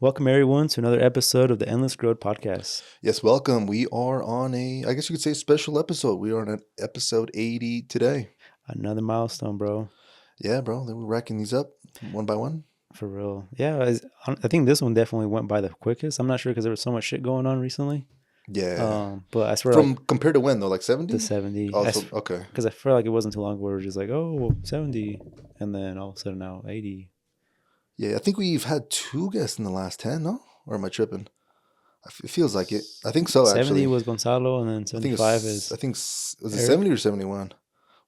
Welcome, everyone, to another episode of the Endless Growth Podcast. Yes, welcome. We are on I guess you could say, special episode. We are on episode 80 today. Another milestone, bro. Yeah, bro. Then we're racking these up one by one. For real. Yeah, I think this one definitely went by the quickest. I'm not sure because there was so much shit going on recently. Yeah. But I swear, From compared to when, though? Like 70? the 70. Also, okay. Because I feel like it wasn't too long ago. We were just like, oh, 70. And then all of a sudden now 80. Yeah, I think we've had two guests in the last 10, no? Or am I tripping? It feels like it. I think so, 70 actually. was Gonzalo, and then 75 was it Eric? 70 or 71?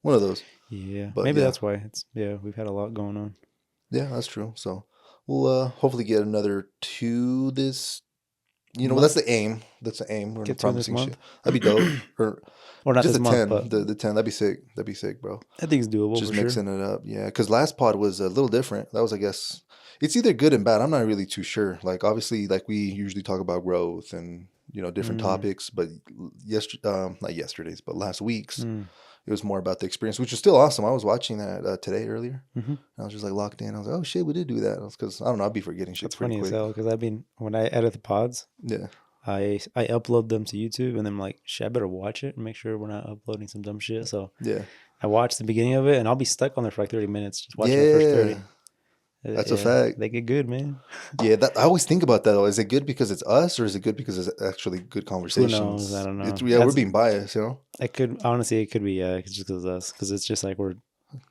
One of those. Yeah, But maybe yeah. that's why. We've had a lot going on. Yeah, that's true. So we'll hopefully get another two this. Month? That's the aim. That's the aim. We're Get not two this promising month? shit. That'd be dope. Or not Just this the month, 10. but The 10. That'd be sick. That'd be sick, bro. I think it's doable Just for sure. mixing it up. Yeah. Because last pod was a little different. That was, I guess, it's either good and bad. I'm not really too sure. Like, obviously, like we usually talk about growth and, different topics. But not yesterday's, but last week's, it was more about the experience, which was still awesome. I was watching that today earlier. Mm-hmm. I was just like locked in. I was like, oh shit, we did do that. Because I don't know, I'll be forgetting shit That's pretty funny quick. as hell because when I edit the pods, Yeah. I upload them to YouTube and then I'm like, shit, I better watch it and make sure we're not uploading some dumb shit. So Yeah. I watched the beginning of it and I'll be stuck on there for like 30 minutes just watching the first 30. That's a fact. They get good, man. Yeah, I always think about that though. Is it good because it's us, or is it good because it's actually good conversations? Who knows? I don't know. We're being biased, It could be it's just because of us, because it's just like we're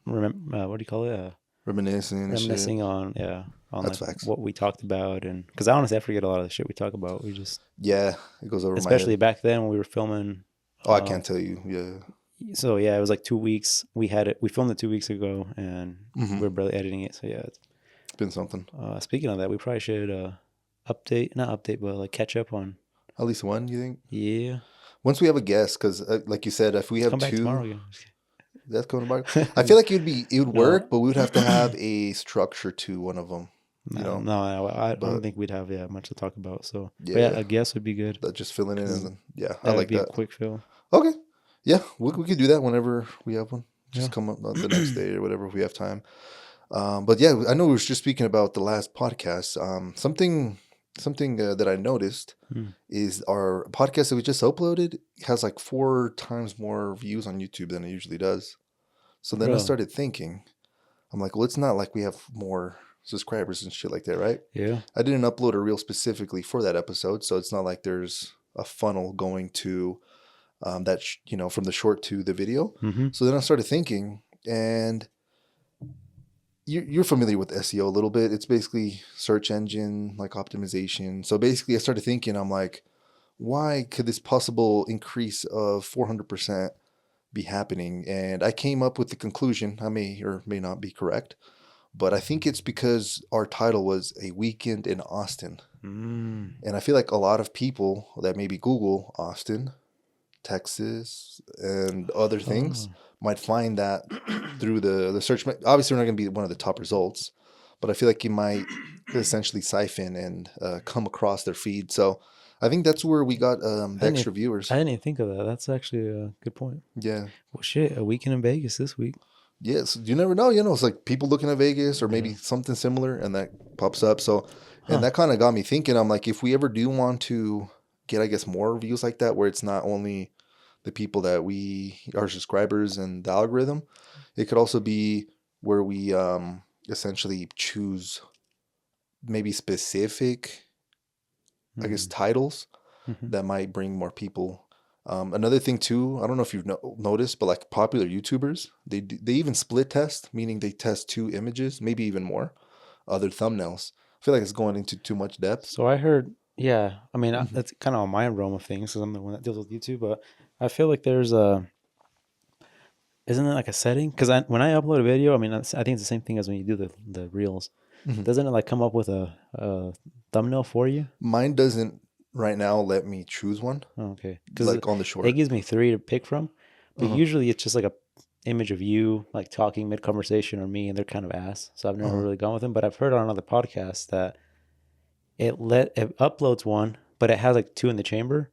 what do you call it? Reminiscing on That's like facts. what we talked about, and because honestly I forget a lot of the shit we talk about. We just it goes over especially my head. back then when we were filming. I can't tell you. Yeah. So yeah, it was like 2 weeks. We filmed it 2 weeks ago, and Mhm. we're barely editing it. So yeah, It's been something. speaking of that, we probably should not update, but like catch up on. At least one, you think? Yeah, Once we have a guest, because like you said, if we have come back two, tomorrow again. that's coming back. I feel like it would No. work, but we would have to have a structure to one of them. No, I but- don't think we'd have much to talk about. So Yeah. a guess would be good. That just filling in, and then, That I would like be that. a quick fill. Okay. Yeah, we could do that whenever we have one. Just Yeah. come up the next day or whatever if we have time. But yeah, I know we were just speaking about the last podcast. Something that I noticed is our podcast that we just uploaded has like 4 times more views on YouTube than it usually does. So then I Really? started thinking, I'm like, well, it's not like we have more subscribers and shit like that, right? Yeah. I didn't upload a reel specifically for that episode, so it's not like there's a funnel going to from the short to the video. Mm-hmm. So then I started thinking, and you're familiar with SEO a little bit. It's basically search engine like optimization. So basically I started thinking, I'm like, why could this possible increase of 400% be happening? And I came up with the conclusion, I may or may not be correct, but I think it's because our title was A Weekend in Austin. And I feel like a lot of people that maybe Google Austin, Texas, and other things might find that through the search. Obviously, we're not going to be one of the top results, but I feel like you might essentially siphon and come across their feed. So I think that's where we got the extra viewers. I didn't even think of that. That's actually a good point. Yeah. Well, shit, a weekend in Vegas this week. Yes, you never know. It's like people looking at Vegas or maybe something similar, and that pops up. So, and that kind of got me thinking. I'm like, if we ever do want to get, I guess, more views like that, where it's not only the people that our subscribers and the algorithm, it could also be where we essentially choose maybe specific, I guess, titles that might bring more people. Another thing too, I don't know if you've noticed, but like popular YouTubers, they even split test, meaning they test 2 images, maybe even more, other thumbnails. I feel like it's going into too much depth. So I heard, yeah, I mean, that's kind of on my realm of things because I'm the one that deals with YouTube, but I feel like there's isn't it like a setting? Because when I upload a video, I mean, I think it's the same thing as when you do the reels. Doesn't it like come up with a thumbnail for you? Mine doesn't right now let me choose one. Oh, okay. Because Like on the short. it gives me 3 to pick from, but usually it's just like a image of you like talking mid conversation or me, and they're kind of ass. So I've never really gone with them, but I've heard on other podcasts that it uploads one, but it has like 2 in the chamber,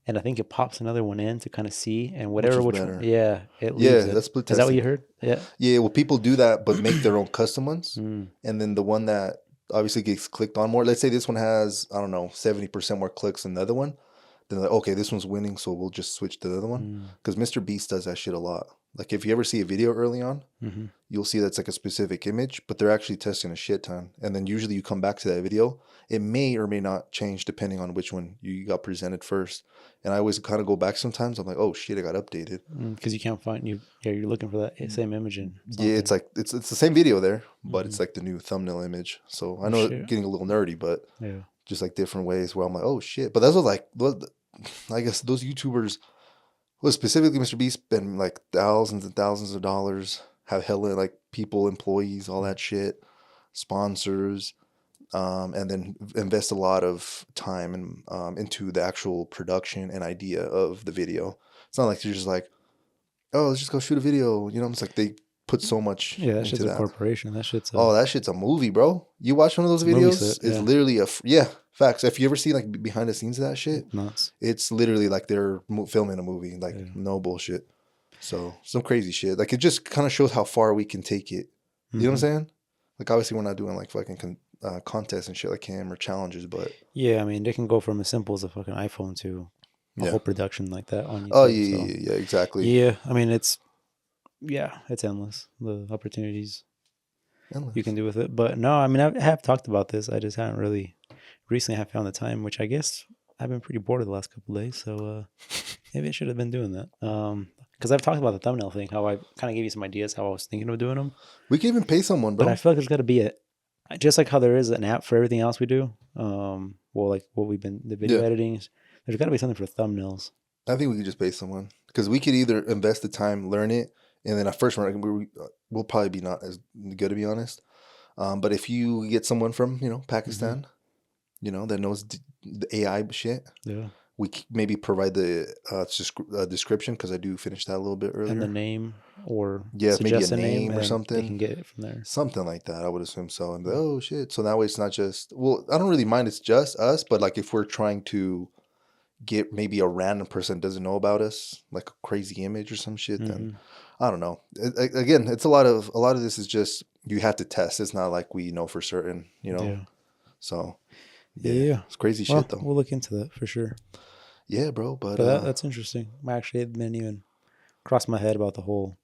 and I think it pops another one in to kind of see, and whatever Which is one, better. it leaves it. That's split Is that what testing. you heard? Yeah. Yeah, well, people do that, but make their own custom ones. Mm. And then the one that obviously gets clicked on more. Let's say this one has, I don't know, 70% more clicks than the other one. Then like, okay, this one's winning, so we'll just switch to the other one. Because Mr. Beast does that shit a lot. Like if you ever see a video early on, you'll see that's like a specific image, but they're actually testing a shit ton. And then usually you come back to that video, it may or may not change depending on which one you got presented first. And I always kind of go back sometimes. I'm like, oh shit, it got updated. Because you can't find you. Yeah, you're looking for that same image in something. Yeah, it's like it's the same video there, but it's like the new thumbnail image. So I know it's getting a little nerdy, but just like different ways where I'm like, oh shit. But that's what like, I guess those YouTubers, well, specifically Mr. Beast, spend like thousands and thousands of dollars, have hella like people, employees, all that shit, sponsors, and then invest a lot of time and into the actual production and idea of the video. It's not like they're just like, oh, let's just go shoot a video. You know, it's like they put so much that into shit's that. a corporation. That shit's that shit's a movie, bro. You watch one of those videos, set, it's literally facts. If you ever see like behind the scenes of that shit, nuts. It's literally like they're filming a movie, like no bullshit. So some crazy shit. Like it just kind of shows how far we can take it. You know what I'm saying? Like obviously we're not doing like fucking contests and shit like him or challenges, but yeah, I mean they can go from as simple as a fucking iPhone to a whole production like that on YouTube. Oh yeah, exactly. Yeah, I mean it's endless, the opportunities you can do with it. But no, I mean I have talked about this. I just haven't really recently have found the time, which I guess I've been pretty bored of the last couple of days. So maybe I should have been doing that. Because I've talked about the thumbnail thing, how I kind of gave you some ideas how I was thinking of doing them. We can even pay someone, bro. But I feel like there's got to be just like how there is an app for everything else we do. Well, like what we've been, the video editing, there's got to be something for thumbnails. I think we could just pay someone because we could either invest the time, learn it, and then at first we'll probably be not as good, to be honest. But if you get someone from, Pakistan, that knows the AI shit, we maybe provide the description because I do finish that a little bit earlier. And the name or maybe a name or something. They can get it from there. Something like that, I would assume so. And oh shit. So that way it's not just, well, I don't really mind it's just us, but like if we're trying to get maybe a random person doesn't know about us, like a crazy image or some shit, then I don't know. Again, it's a lot of this is just you have to test. It's not like we know for certain, So it's crazy shit though. We'll look into that for sure. Yeah, bro. But that's interesting. Actually, it didn't even cross my head about the whole.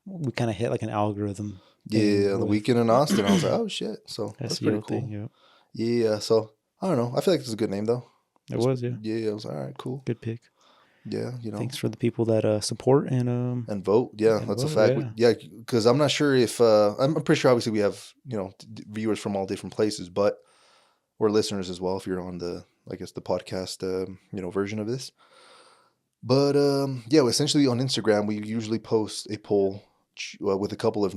We kind of hit like an algorithm. Yeah, the weekend in Austin, I was like, oh shit. So that's pretty cool. Thing, yeah. So I don't know. I feel like it's a good name though. It was, yeah. Yeah, I was like, all right, cool. Good pick. Yeah, Thanks for the people that support and vote. Yeah, that's a fact. Yeah, because I'm not sure if I'm pretty sure obviously we have viewers from all different places, but we're listeners as well. If you're on the podcast version of this, but essentially on Instagram we usually post a poll with a couple of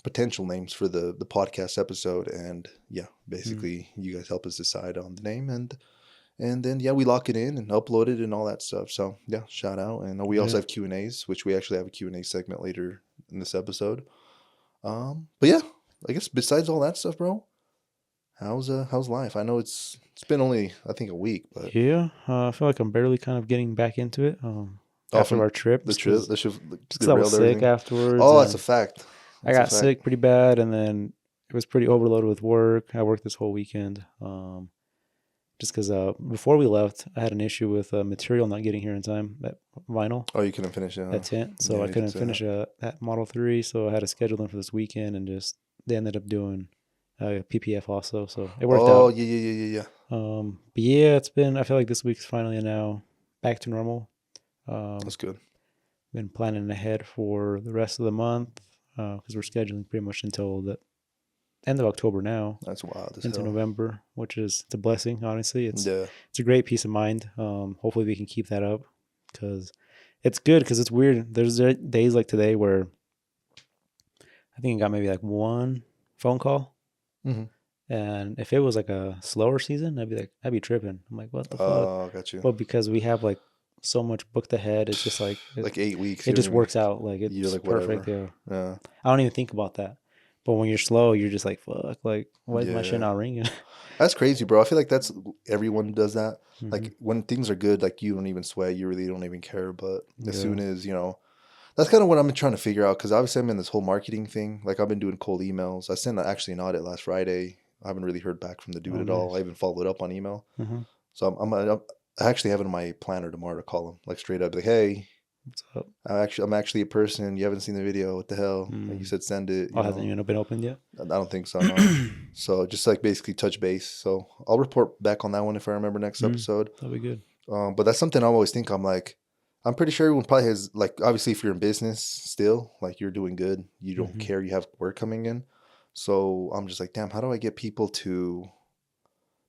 potential names for the podcast episode, and basically you guys help us decide on the name and then we lock it in and upload it and all that stuff. So shout out. And we also have Q&As, which we actually have a Q&A segment later in this episode. But yeah, I guess besides all that stuff, bro, how's life? I know it's been only I think a week, but I feel like I'm barely kind of getting back into it. After our trip, because I was sick afterwards. Oh, that's a fact. I got sick pretty bad, and then it was pretty overloaded with work. I worked this whole weekend. Just because before we left, I had an issue with material not getting here in time, that vinyl. Oh, you couldn't finish it? That tint. So I couldn't finish that Model 3, so I had to schedule them for this weekend, and they ended up doing PPF also, so it worked out. Oh, yeah. But yeah, I feel like this week's finally now back to normal. That's good. Been planning ahead for the rest of the month because we're scheduling pretty much until the end of October now. That's wild. Into November, which is a blessing. Honestly, it's a great peace of mind. Hopefully, we can keep that up because it's good. Because it's weird. There's days like today where I think I got maybe like one phone call, and if it was like a slower season, I'd be tripping. I'm like, what the fuck? Oh, got you. Well, because we have like so much booked ahead, it's just like 8 weeks. It just works out. Like it's like perfect. Yeah. I don't even think about that. But when you're slow, you're just like, fuck, like, why is my shit not ringing? That's crazy, bro. I feel like everyone does that. Like, when things are good, like, you don't even sweat. You really don't even care. But as soon as, that's kind of what I'm trying to figure out. Because obviously I'm in this whole marketing thing. Like, I've been doing cold emails. I sent actually an audit last Friday I haven't really heard back from the dude Oh, at all. nice. I haven't followed up on email. Mm-hmm. So I actually have it in my planner tomorrow to call him, like straight up, like, hey, What's up? I'm actually a person. You haven't seen the video. What the hell? Like you Mm. said, send it. Oh, hasn't even been opened yet? I don't think so. No. So just like basically touch base. So I'll report back on that one if I remember next episode. That'll be good. But that's something I always think. I'm like, I'm pretty sure everyone probably has, like, obviously if you're in business still, like you're doing good, you don't care, you have work coming in. So I'm just like, damn, how do I get people to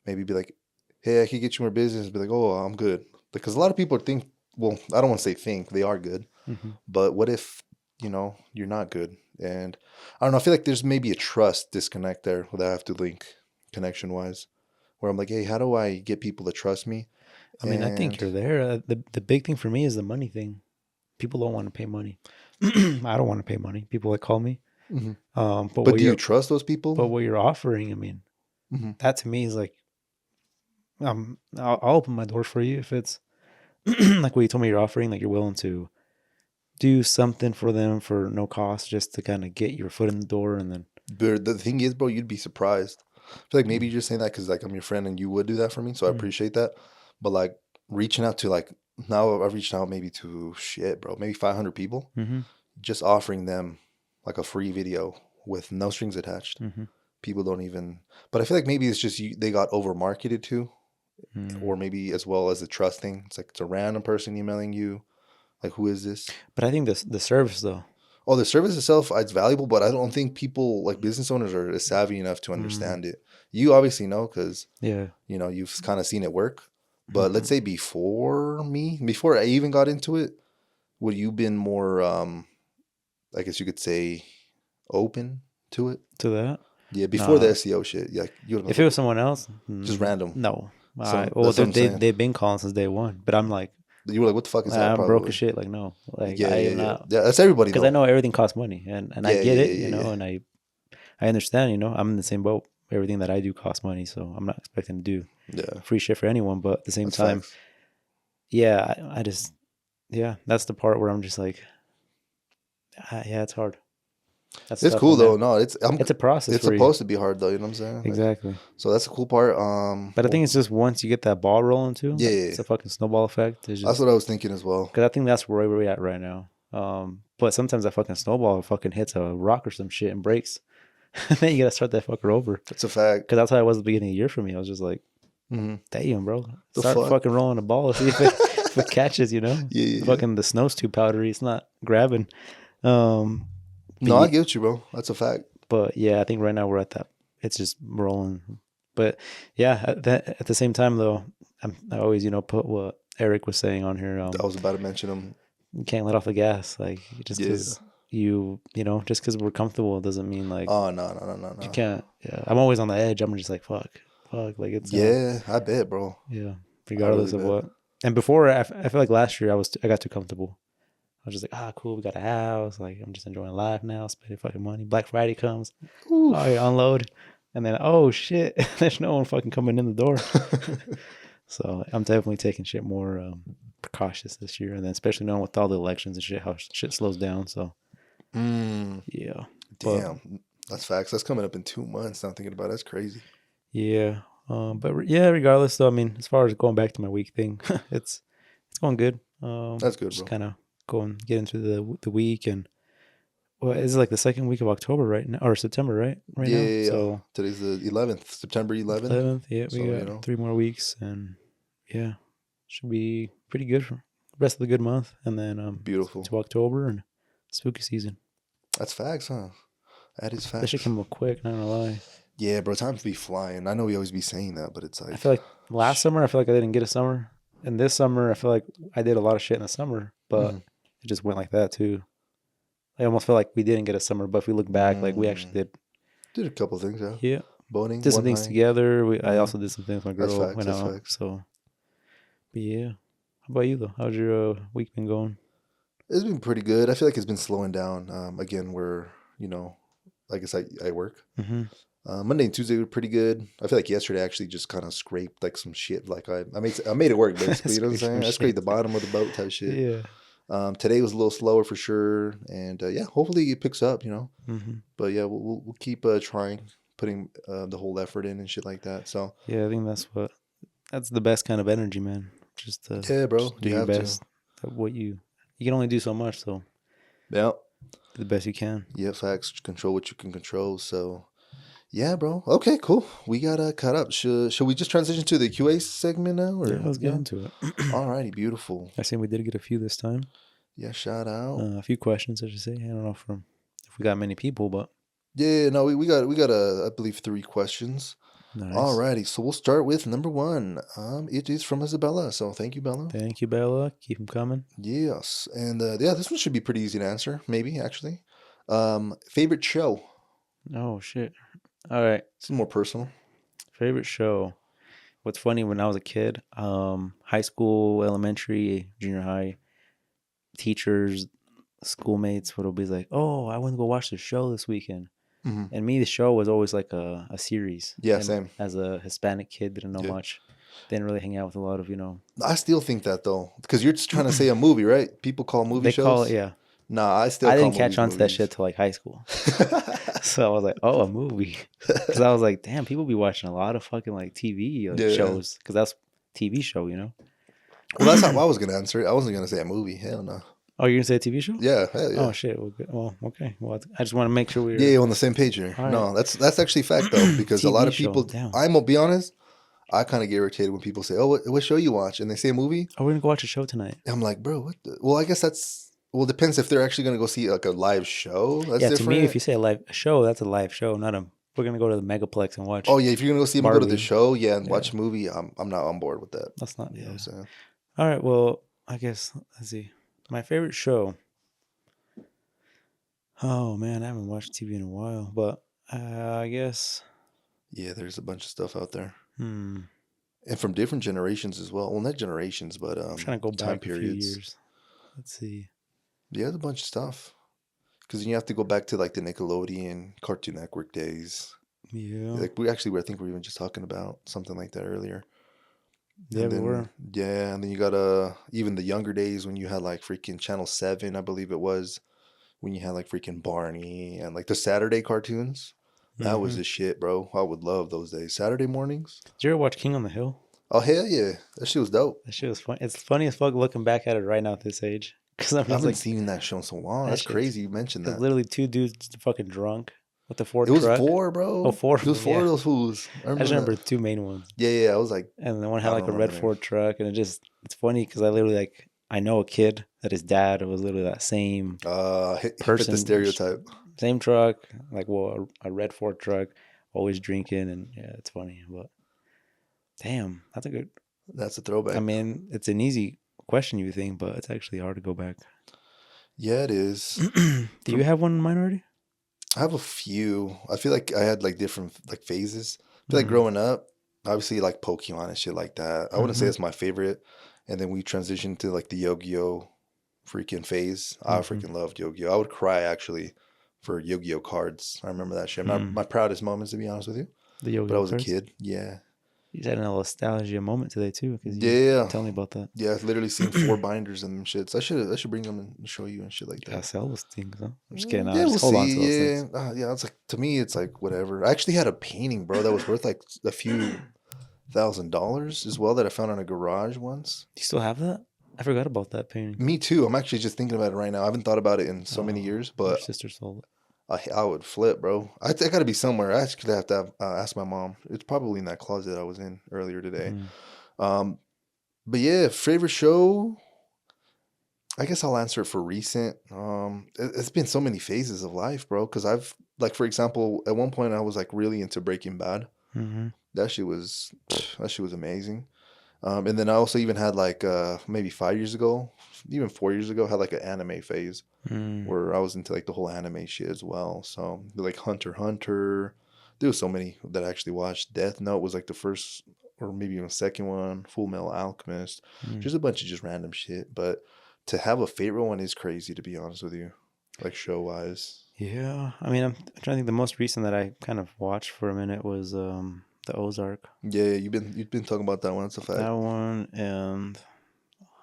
maybe be like, hey, I could get you more business. Be like, oh, I'm good. Because a lot of people think, well, I don't want to say think, they are good. Mm-hmm. But what if, you're not good? And I don't know, I feel like there's maybe a trust disconnect there that I have to link connection wise, where I'm like, hey, how do I get people to trust me? I mean, I think you're there. The big thing for me is the money thing. People don't want to pay money. I don't want to pay money. People that call me. Mhm. But But do you trust those people? But what you're offering, I mean, that to me is like, I'll open my doors for you if it's like what you told me you're offering. Like you're willing to do something for them for no cost, just to kind of get your foot in the door, and then. But the thing is, bro, you'd be surprised. I feel like maybe you're just saying that because like I'm your friend and you would do that for me, so I appreciate that. But like reaching out to like now I've reached out maybe to bro, maybe 500 people, just offering them like a free video with no strings attached. People don't even. But I feel like maybe it's just they got over marketed to, or maybe as well as the trust thing. It's like it's a random person emailing you, like who is this? But I think the service though. Oh, the service itself, it's valuable, but I don't think people, like business owners, are savvy enough to understand it. You obviously know because, you've kind of seen it work. But let's say before I even got into it, would you been more, I guess you could say, open to it? To that? Yeah, before the SEO shit. Yeah, if it was someone else, just random. No. So, well, they've been calling since day one, but I'm like, you were like, what the fuck is that? I'm broke as shit. Like, no, like I am not. Yeah, that's everybody. Because I know everything costs money, and I get it, and I understand. I'm in the same boat. Everything that I do costs money, so I'm not expecting to do free shit for anyone. But at the same time, facts. I just, that's the part where I'm just like, it's hard. It's cool though. No, it's a process. It's supposed to be hard though. You know what I'm saying? Exactly. So that's the cool part. But I think it's just once you get that ball rolling too. Yeah, it's a fucking snowball effect. That's what I was thinking as well. Because I think that's where we're at right now. But sometimes that fucking snowball fucking hits a rock or some shit and breaks. Then you gotta start that fucker over. That's a fact. Because that's how it was at the beginning of the year for me. I was just like, damn, bro, start fuck? fucking rolling the ball. See if it catches. Yeah. Fucking the snow's too powdery. It's not grabbing. No, I get you, bro. That's a fact. But yeah, I think right now we're at that. It's just rolling. But yeah, at the same time though, I always put what Eric was saying on here. I was about to mention him. You can't let off the gas, like just because just because we're comfortable doesn't mean like. Oh no. You can't. Yeah, I'm always on the edge. I'm just like fuck, like it's. I bet, bro. Yeah, regardless of what. And before, I feel like last year I got too comfortable. I was just like, cool, we got a house. Like, I'm just enjoying life now, spending fucking money. Black Friday comes. Oof. Oh, you unload. And then, oh, shit, there's no one fucking coming in the door. So I'm definitely taking shit more precautious this year. And then especially knowing with all the elections and shit, how shit slows down. So, yeah. Damn. That's facts. That's coming up in 2 months. Now I'm thinking about it. That's crazy. Yeah. Regardless, though, I mean, as far as going back to my week thing, it's going good. That's good, just bro. Kind of get into the week, and it's like the second week of October right now, or September, right now. Yeah. So today's the 11th, September 11th. Yeah, we got 3 more weeks, and should be pretty good for the rest of the good month, and then beautiful to October and spooky season. That's facts, huh? That is facts. That should come up quick, not gonna lie. Yeah, bro, time be flying. I know we always be saying that, but it's like, I feel like last summer, I feel like I didn't get a summer, and this summer, I feel like I did a lot of shit in the summer, but it just went like that too. I almost feel like we didn't get a summer, but if we look back, like we actually did a couple of things. Yeah, boning, did some things together. I also did some things with my girl. That's facts, went out. Facts. So, but yeah. How about you though? How's your week been going? It's been pretty good. I feel like it's been slowing down. Again, we're I guess I work. Monday and Tuesday were pretty good. I feel like yesterday I actually just kind of scraped like some shit. Like I made it work basically. You know what I'm saying? I scraped the bottom of the boat type shit. Yeah. Today was a little slower for sure, and hopefully it picks up. But yeah, we'll keep trying putting the whole effort in and shit like that. So Yeah, I think that's the best kind of energy, man. Just to yeah, bro, just do you your have to. best at what you can only do so much, so Yeah, do the best you can. yeah, facts. Control what you can control. So yeah, bro. Okay, cool. We gotta cut up. Should we just transition to the QA segment now, Yeah, or let's get yeah? into it. Alrighty, beautiful. I think we did get a few this time. Yeah, shout out. A few questions, I should say. I don't know if we got many people, but Yeah, no, we got I believe 3 questions. nice. Alrighty, so we'll start with number one. It is from Isabella. So thank you, Bella. Thank you, Bella. Keep them coming. Yes, and yeah, this one should be pretty easy to answer. Maybe actually. Favorite show. Oh shit. All right. It's more personal. Favorite show. What's funny, when I was a kid, high school, elementary, junior high, teachers, schoolmates would always be like, "Oh, I want to go watch the show this weekend." Hmm. And me, the show was always like a series. Yeah, And same. as a Hispanic kid, didn't know Yeah. much. Didn't really hang out with a lot of, I still think that though, because you're just trying to say a movie, right? People call movie they call it, shows. yeah. Nah, I still I call didn't catch movies on to that movies. shit till like high school. So I was like, oh, a movie. Because I was like, damn, people be watching a lot of fucking like TV Yeah. shows. Because that's TV show, you know? Well, that's how I was gonna answer it. I wasn't gonna say a movie. Hell no. Oh, you're going to say a TV show? Yeah, hell yeah. Oh, shit. Well, okay. Well, I just want to make sure we're... Yeah, on the same page here. All No, right. that's actually fact though, because a lot TV of show, people. damn. I'm gonna be honest. I kind of get irritated when people say, "Oh, what show you watch?" and they say a movie. Oh, we're going to go watch a show tonight. I'm like, bro, what? Well, I guess that's. Well, it depends if they're actually gonna go see like a live show. That's Yeah, different. to me, if you say a show, that's a live show, not a... We're going to go to the Megaplex and watch... Oh yeah, if you're gonna go see them go to the Barbie. show, yeah, and Yeah. watch a movie, I'm not on board with that. That's not... You know Yeah. what I'm saying? All right, well, I guess... Let's see. My favorite show... Oh, man, I haven't watched TV in a while, but I guess... Yeah, there's a bunch of stuff out there, Hmm. and from different generations as well. Well, not generations, but I'm trying to go time back a few periods. years. Let's see. Yeah, there's a bunch of stuff. Because you have to go back to like the Nickelodeon, Cartoon Network days. Yeah. Like I think we were even just talking about something like that earlier. Yeah, And we then, were. yeah, and then you got even the younger days when you had like freaking Channel 7, I believe it was, when you had like freaking Barney and like the Saturday cartoons. That was Mhm. the shit, bro. I would love those days. Saturday mornings. Did you ever watch King on the Hill? Oh hell yeah, that shit was dope. That shit was fun. It's funny as fuck looking back at it right now at this age. Because I'm I just haven't like, seen that show in so long. that That's shit's- crazy you mentioned it's that. literally two dudes fucking drunk with the Ford It was truck. 4, bro. Oh, 4 It was of them, 4 of yeah. those fools. I I just remember remember that. two main ones. Yeah. I was like, And the one had I like a don't red remember Ford truck. And it's funny because I literally like, I know a kid that his dad was literally that same hit person. the stereotype. Same truck, like, well, a red Ford truck, always drinking. And yeah, it's funny. But damn, that's a good... That's a throwback. I mean, it's an easy question, you think, but it's actually hard to go back. Yeah, it is. Do you have one in mind already? I have a few. I feel like I had like different like phases. I feel like Mhm. growing up, obviously like Pokemon and shit like that. I wouldn't say Mhm. that's my favorite. And then we transitioned to like the Yu-Gi-Oh freaking phase. I Mhm. freaking loved Yu-Gi-Oh. I would cry actually for Yu-Gi-Oh cards. I remember that shit. My proudest moments, to be honest with you. The Yo-Yo But I was cards? a kid. Yeah. You had a nostalgia moment today too, because you Yeah. tell me about that. Yeah, I've literally seen 4 binders and them shits. I should bring them and show you and shit like You gotta that. sell those things, huh? I'm just kidding. Yeah, Just we'll hold on see. to those Yeah, things. yeah. It's like to me, it's like whatever. I actually had a painting, bro, that was worth like a few $1,000s as well that I found in a garage once. Do you still have that? I forgot about that painting. Me too. I'm actually just thinking about it right now. I haven't thought about it in so many years, Your but sister sold it. I would flip, bro. I got to be somewhere. I actually have to ask my mom. It's probably in that closet I was in earlier today. But yeah, favorite show. I guess I'll answer it for recent. It's been so many phases of life, bro. Because I've like, for example, at one point I was like really into Breaking Bad. Mm-hmm. That shit was amazing. And then I also even had like maybe 5 years ago, even 4 years ago, had like an anime phase where I was into like the whole anime shit as well. So like Hunter x Hunter, there was so many that I actually watched. Death Note was like the first or maybe even second one. Full Metal Alchemist, just a bunch of just random shit. But to have a favorite one is crazy, to be honest with you, like show wise. Yeah, I mean, I'm trying to think. The most recent that I kind of watched for a minute was the Ozark. Yeah, you've been talking about that one. That's a fact. That one, and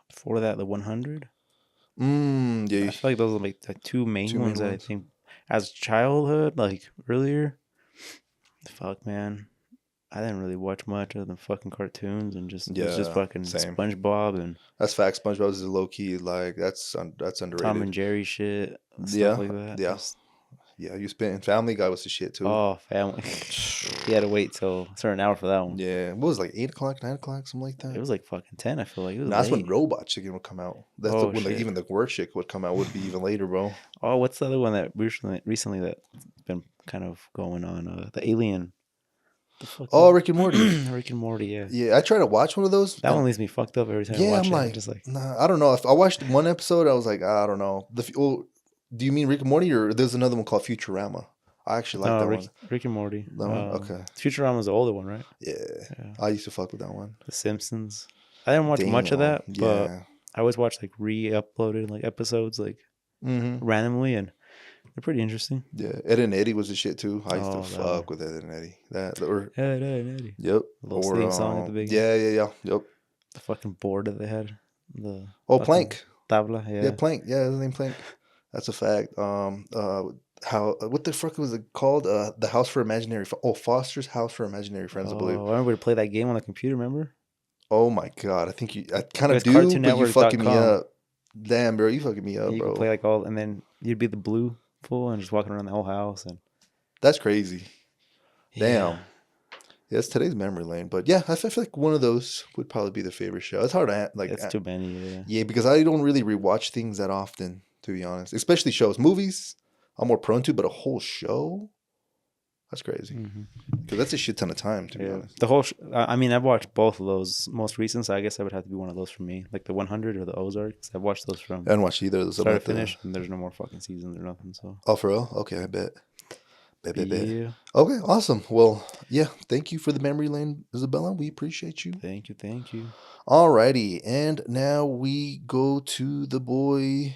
before that, the 100. Yeah. I feel like those are like the two main Two main ones that I ones. think, as childhood, like earlier, Fuck, man. I didn't really watch much other than fucking cartoons and just it was just Yeah, fucking same. SpongeBob and That's facts. SpongeBob is low key like that's Tom underrated. and Jerry shit, stuff Yeah, like that. yeah, Just yeah. You spent Family Guy was the shit too. oh, family. You had to wait till a certain hour for that one. Yeah, what was it, like 8 o'clock, 9 o'clock, something like It that. was like fucking 10. I feel like it was No, that's when late. Robot Chicken would come out. That's the Oh when like shit. even the worst shit would come out would be even later, bro. Oh, what's the other one that recently that's been kind of going on? The Alien. The fuck Oh, is Rick and Morty. Rick and Morty? Yeah, Yeah, I try to watch one of those, that one and leaves me fucked up every time I yeah, I'm watch it. I'm like, just like, nah, I don't know. If I watched one episode, I was like, I don't know. Do you mean Rick and Morty, or there's another one called Futurama? I actually like no, that one. Rick and Morty. That one, okay. Futurama's the older one, right? Yeah, Yeah. I used to fuck with that one. The Simpsons. I didn't watch much of Damn, that, but yeah. I always watch like re-uploaded like episodes like Mm-hmm. randomly, and they're pretty interesting. Yeah, Ed and Eddie was the shit too. I used to Oh, that one. fuck with Ed and Eddie. That or Hey, hey, Eddie. yep, The little or theme song at the beginning. yeah, yep. The fucking board that they had. The Oh, fucking Plank. tabla, Yeah, yeah. Plank. Yeah, his name Plank. That's a fact. How what the fuck was it called? The House for Imaginary. Foster's House for Imaginary Friends, I believe. Oh, I remember to play that game on the computer, remember? Oh my god, I kind It of was do, but you fucking me cartoonnetwork.com. up. Damn, bro, you fucking me Yeah, up, you could play bro. like all, and then you'd be the blue fool and just walking around the whole house. And That's crazy. yeah, Damn. Yeah, it's today's memory lane, but yeah, I feel like one of those would probably be the favorite show. It's hard to it's too many. Yeah. yeah, because I don't really rewatch things that often, to be honest. Especially shows, movies. I'm more prone to, but a whole show, that's crazy. Hmm. Because that's a shit ton of time, to be Yeah, honest. the whole. I mean, I've watched both of those most recent, so I guess that would have to be one of those for me, like the 100 or the Ozarks. I've watched those I from haven't watched either of those. I'm start to at the finish, and there's no more fucking seasons or nothing. So oh for real? Okay, I bet. Bet. yeah, Okay, awesome. Well, yeah, thank you for the memory lane, Isabella. We appreciate you. thank you, thank you. Alrighty, and now we go to the boy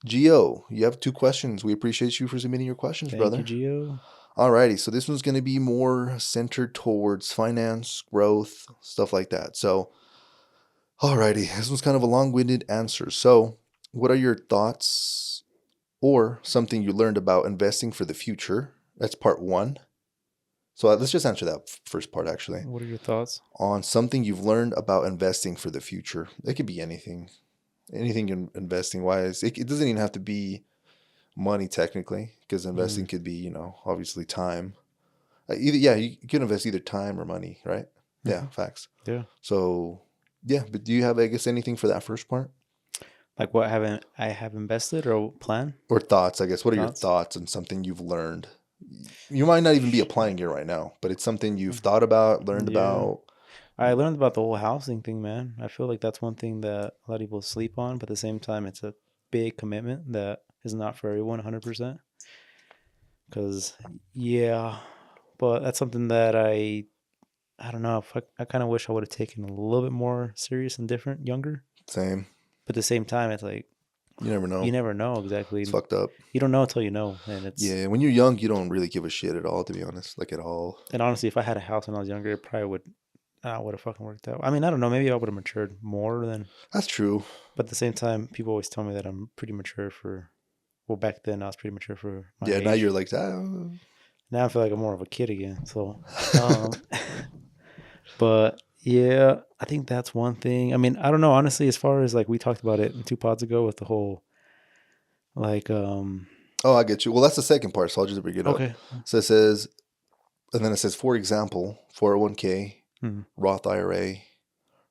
Gio. You have 2 questions. We appreciate you for submitting your questions, Thank brother. you, Gio. Alrighty, so this one's going to be more centered towards finance, growth, stuff like that. So, alrighty, this one's kind of a long-winded answer. So, what are your thoughts or something you learned about investing for the future? That's part one. So let's just answer that first part, actually. What are your thoughts? On something you've learned about investing for the future. It could be anything investing wise. It doesn't even have to be money technically, because investing could be, obviously time. You can invest either time or money, right? Yeah, facts. Yeah. So yeah, but do you have, I guess, anything for that first part? Like what haven't I have invested or plan? Or thoughts, I guess. What are your Thoughts? thoughts on something you've learned? You might not even be applying it right now, but it's something you've thought about, learned Yeah. about. I learned about the whole housing thing, man. I feel like that's one thing that a lot of people sleep on, but at the same time, it's a big commitment that is not for everyone 100%. Because, yeah, but that's something that I don't know. If I kind of wish I would have taken a little bit more serious and different younger. Same. But at the same time, it's like, You never know. you never know exactly. It's fucked up. You don't know until you know. And it's, Yeah, when you're young, you don't really give a shit at all, to be honest. Like, at all. and honestly, if I had a house when I was younger, it probably would have fucking worked out. I mean, I don't know. Maybe I would have matured more than. That's true. But at the same time, people always tell me that I'm pretty mature for. Well, back then I was pretty mature for my Yeah, age. now you're like, Now I feel like I'm more of a kid again. So, but yeah, I think that's one thing. I mean, I don't know. Honestly, as far as like we talked about it 2 pods ago with the whole, like, oh, I get you. Well, that's the second part, so I'll just bring it up. okay. So it says, and then it says, for example, 401k, Roth IRA,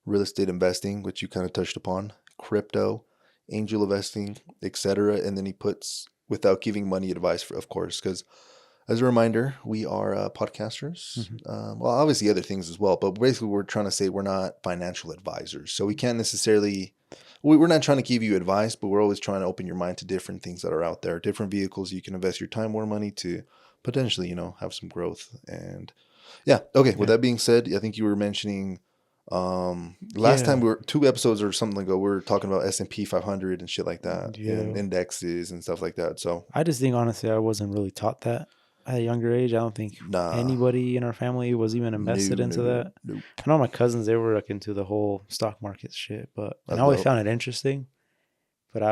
real estate investing, which you kind of touched upon, crypto, angel investing, etc. And then he puts without giving money advice, of course, because as a reminder, we are podcasters. Well, obviously other things as well, but basically we're trying to say we're not financial advisors. So we can't necessarily, we're not trying to give you advice, but we're always trying to open your mind to different things that are out there, different vehicles you can invest your time or money to potentially, have some growth. And yeah, okay. With that being said, I think you were mentioning last time 2 episodes or something ago, we were talking about S&P 500 and shit like that, and indexes and stuff like that. So I just think honestly, I wasn't really taught that at a younger age. I don't think anybody in our family was even invested into that. Nope. I know my cousins, they were like into the whole stock market shit, but That's I always dope. found it interesting. But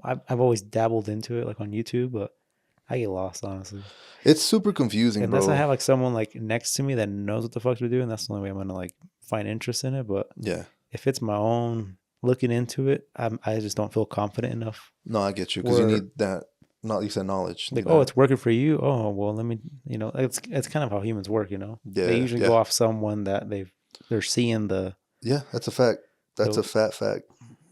I've always dabbled into it like on YouTube, but I get lost, honestly. It's super confusing, Unless I bro. have like someone like next to me that knows what the fuck they're doing, that's the only way I'm gonna like find interest in it. But Yeah. if it's my own looking into it, I just don't feel confident enough. No, I get you because you Or need that. Not you said knowledge. like, Need oh, that. it's working for you. Oh, well, let me, it's kind of how humans work, you know. They Yeah. usually Yeah. go off someone that they're seeing Yeah. That's a fact. That's the a fat fact.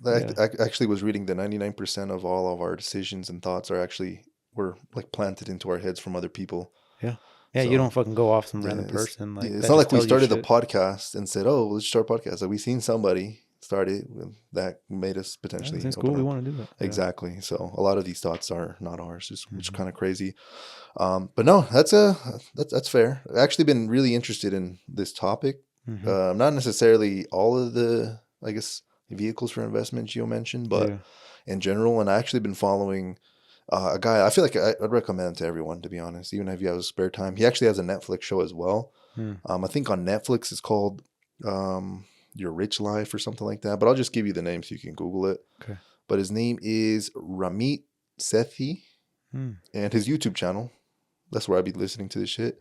yeah, I actually was reading that 99% of all of our decisions and thoughts are actually were like planted into our heads from other people. yeah, yeah. You So don't fucking go off some yeah, random person yeah, like it's that not just like we tells you started the shit. podcast and said, "Oh, let's start a podcast." Like we seen somebody start it that made us Yeah, it potentially seems cool. open We up. want to do that. Yeah. Exactly. So a lot of these thoughts are not ours, which is Hmm. kind of crazy. But no, that's fair. I've actually been really interested in this topic. Hmm. Not necessarily all of the, I guess, vehicles for investment Gio mentioned, but Yeah. in general. And I actually been following a guy. I feel like I'd recommend it to everyone, to be honest, even if you have spare time. He actually has a Netflix show as well. Mm. I think on Netflix it's called Your Rich Life or something like that. But I'll just give you the name so you can Google it. Okay. But his name is Ramit Sethi, Mm. and his YouTube channel. That's where I'd be listening to this shit.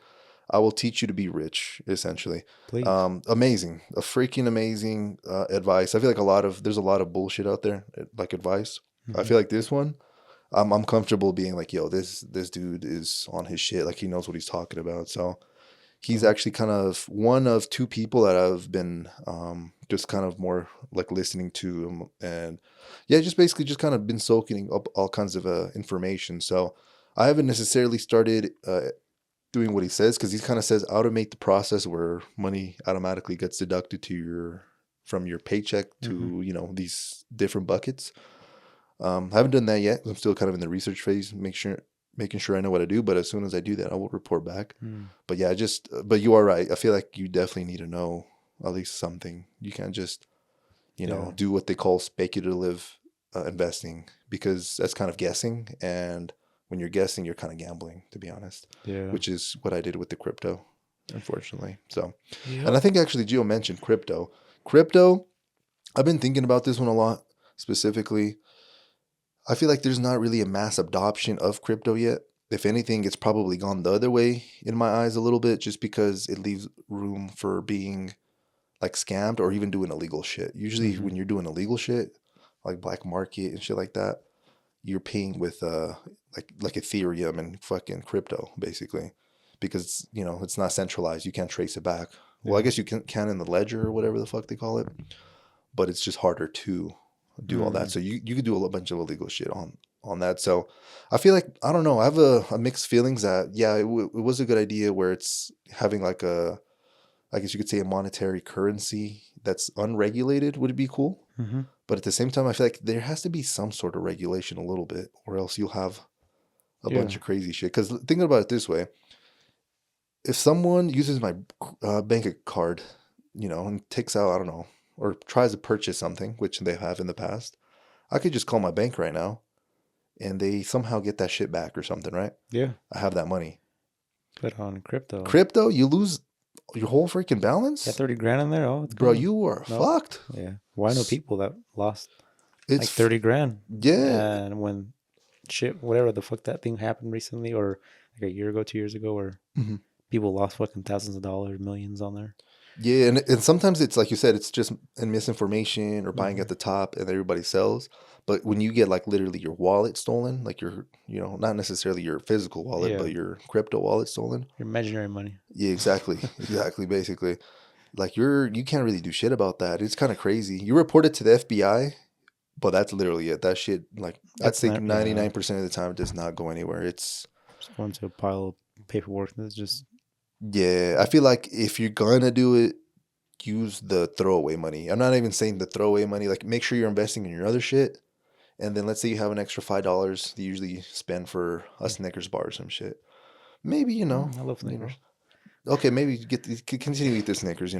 I will teach you to be rich, essentially. Please. Amazing, a freaking amazing advice. I feel like there's a lot of bullshit out there, like advice. I Hmm. feel like this one, I'm comfortable being like, yo, this dude is on his shit. Like he knows what he's talking about. So he's Cool. actually kind of one of two people that I've been just kind of more like listening to, and yeah, just basically just kind of been soaking up all kinds of information. So I haven't necessarily started doing what he says because he kind of says automate the process where money automatically gets deducted to your from your paycheck Hmm. to these different buckets. I haven't done that yet. I'm still kind of in the research phase, making sure I know what I do. But as soon as I do that, I will report back. Mm. But yeah, but you are right. I feel like you definitely need to know at least something. You can't just Yeah. do what they call speculative investing because that's kind of guessing. And when you're guessing, you're kind of gambling, to be honest, Yeah. which is what I did with the crypto, unfortunately. So, and Yep. I think actually Gio mentioned crypto. Crypto, I've been thinking about this one a lot specifically. I feel like there's not really a mass adoption of crypto yet. If anything, it's probably gone the other way in my eyes a little bit just because it leaves room for being like scammed or even doing illegal shit. Usually Hmm. when you're doing illegal shit, like black market and shit like that, you're paying with like Ethereum and fucking crypto basically. Because it's not centralized. You can't trace it back. Well, I Yeah. guess you can in the ledger or whatever the fuck they call it, but it's just harder to do all that. Mm. So you could do a bunch of illegal shit on that. So I feel like I don't know. I have a mixed feelings that yeah, it was a good idea where it's having like I guess you could say a monetary currency that's unregulated would be cool. Hmm. But at the same time, I feel like there has to be some sort of regulation a little bit, or else you'll have a bunch Yeah. of crazy shit. Because think about it this way: if someone uses my bank card, and takes out, I don't know, or tries to purchase something, which they have in the past, I could just call my bank right now and they somehow get that shit back or something, right? Yeah. I have that money. But on crypto, Crypto, you lose your whole freaking got balance? 30 grand in there. Oh, it's Bro, gone. you are Nope. fucked. Yeah. Well, I know S- people that lost like It's, 30 grand. yeah, And when shit, whatever the fuck that thing happened recently, or like a year ago, 2 years ago, where mhm. people lost fucking thousands of dollars, millions on there. Yeah, and sometimes it's like you said, it's just in misinformation or buying at Hmm. the top and everybody sells. But when you get like literally your wallet stolen, like your, not necessarily your physical wallet, Yeah. but your crypto wallet stolen. Your imaginary money. Yeah, exactly. Exactly, basically. Like you can't really do shit about that. It's kind of crazy. You report it to the FBI, but that's literally it. That shit, like I'd It's say not, yeah. 99% of the time it does not go anywhere. It's Just going to a pile of paperwork that's just, yeah, I feel like if you're gonna do it, use the throwaway money. I'm not even saying the throwaway money. Like make sure you're investing in your other shit. And then let's say you have an extra $5 you usually spend for a Snickers bar or some shit. Maybe, I love Snickers. okay, maybe continue to eat the Snickers,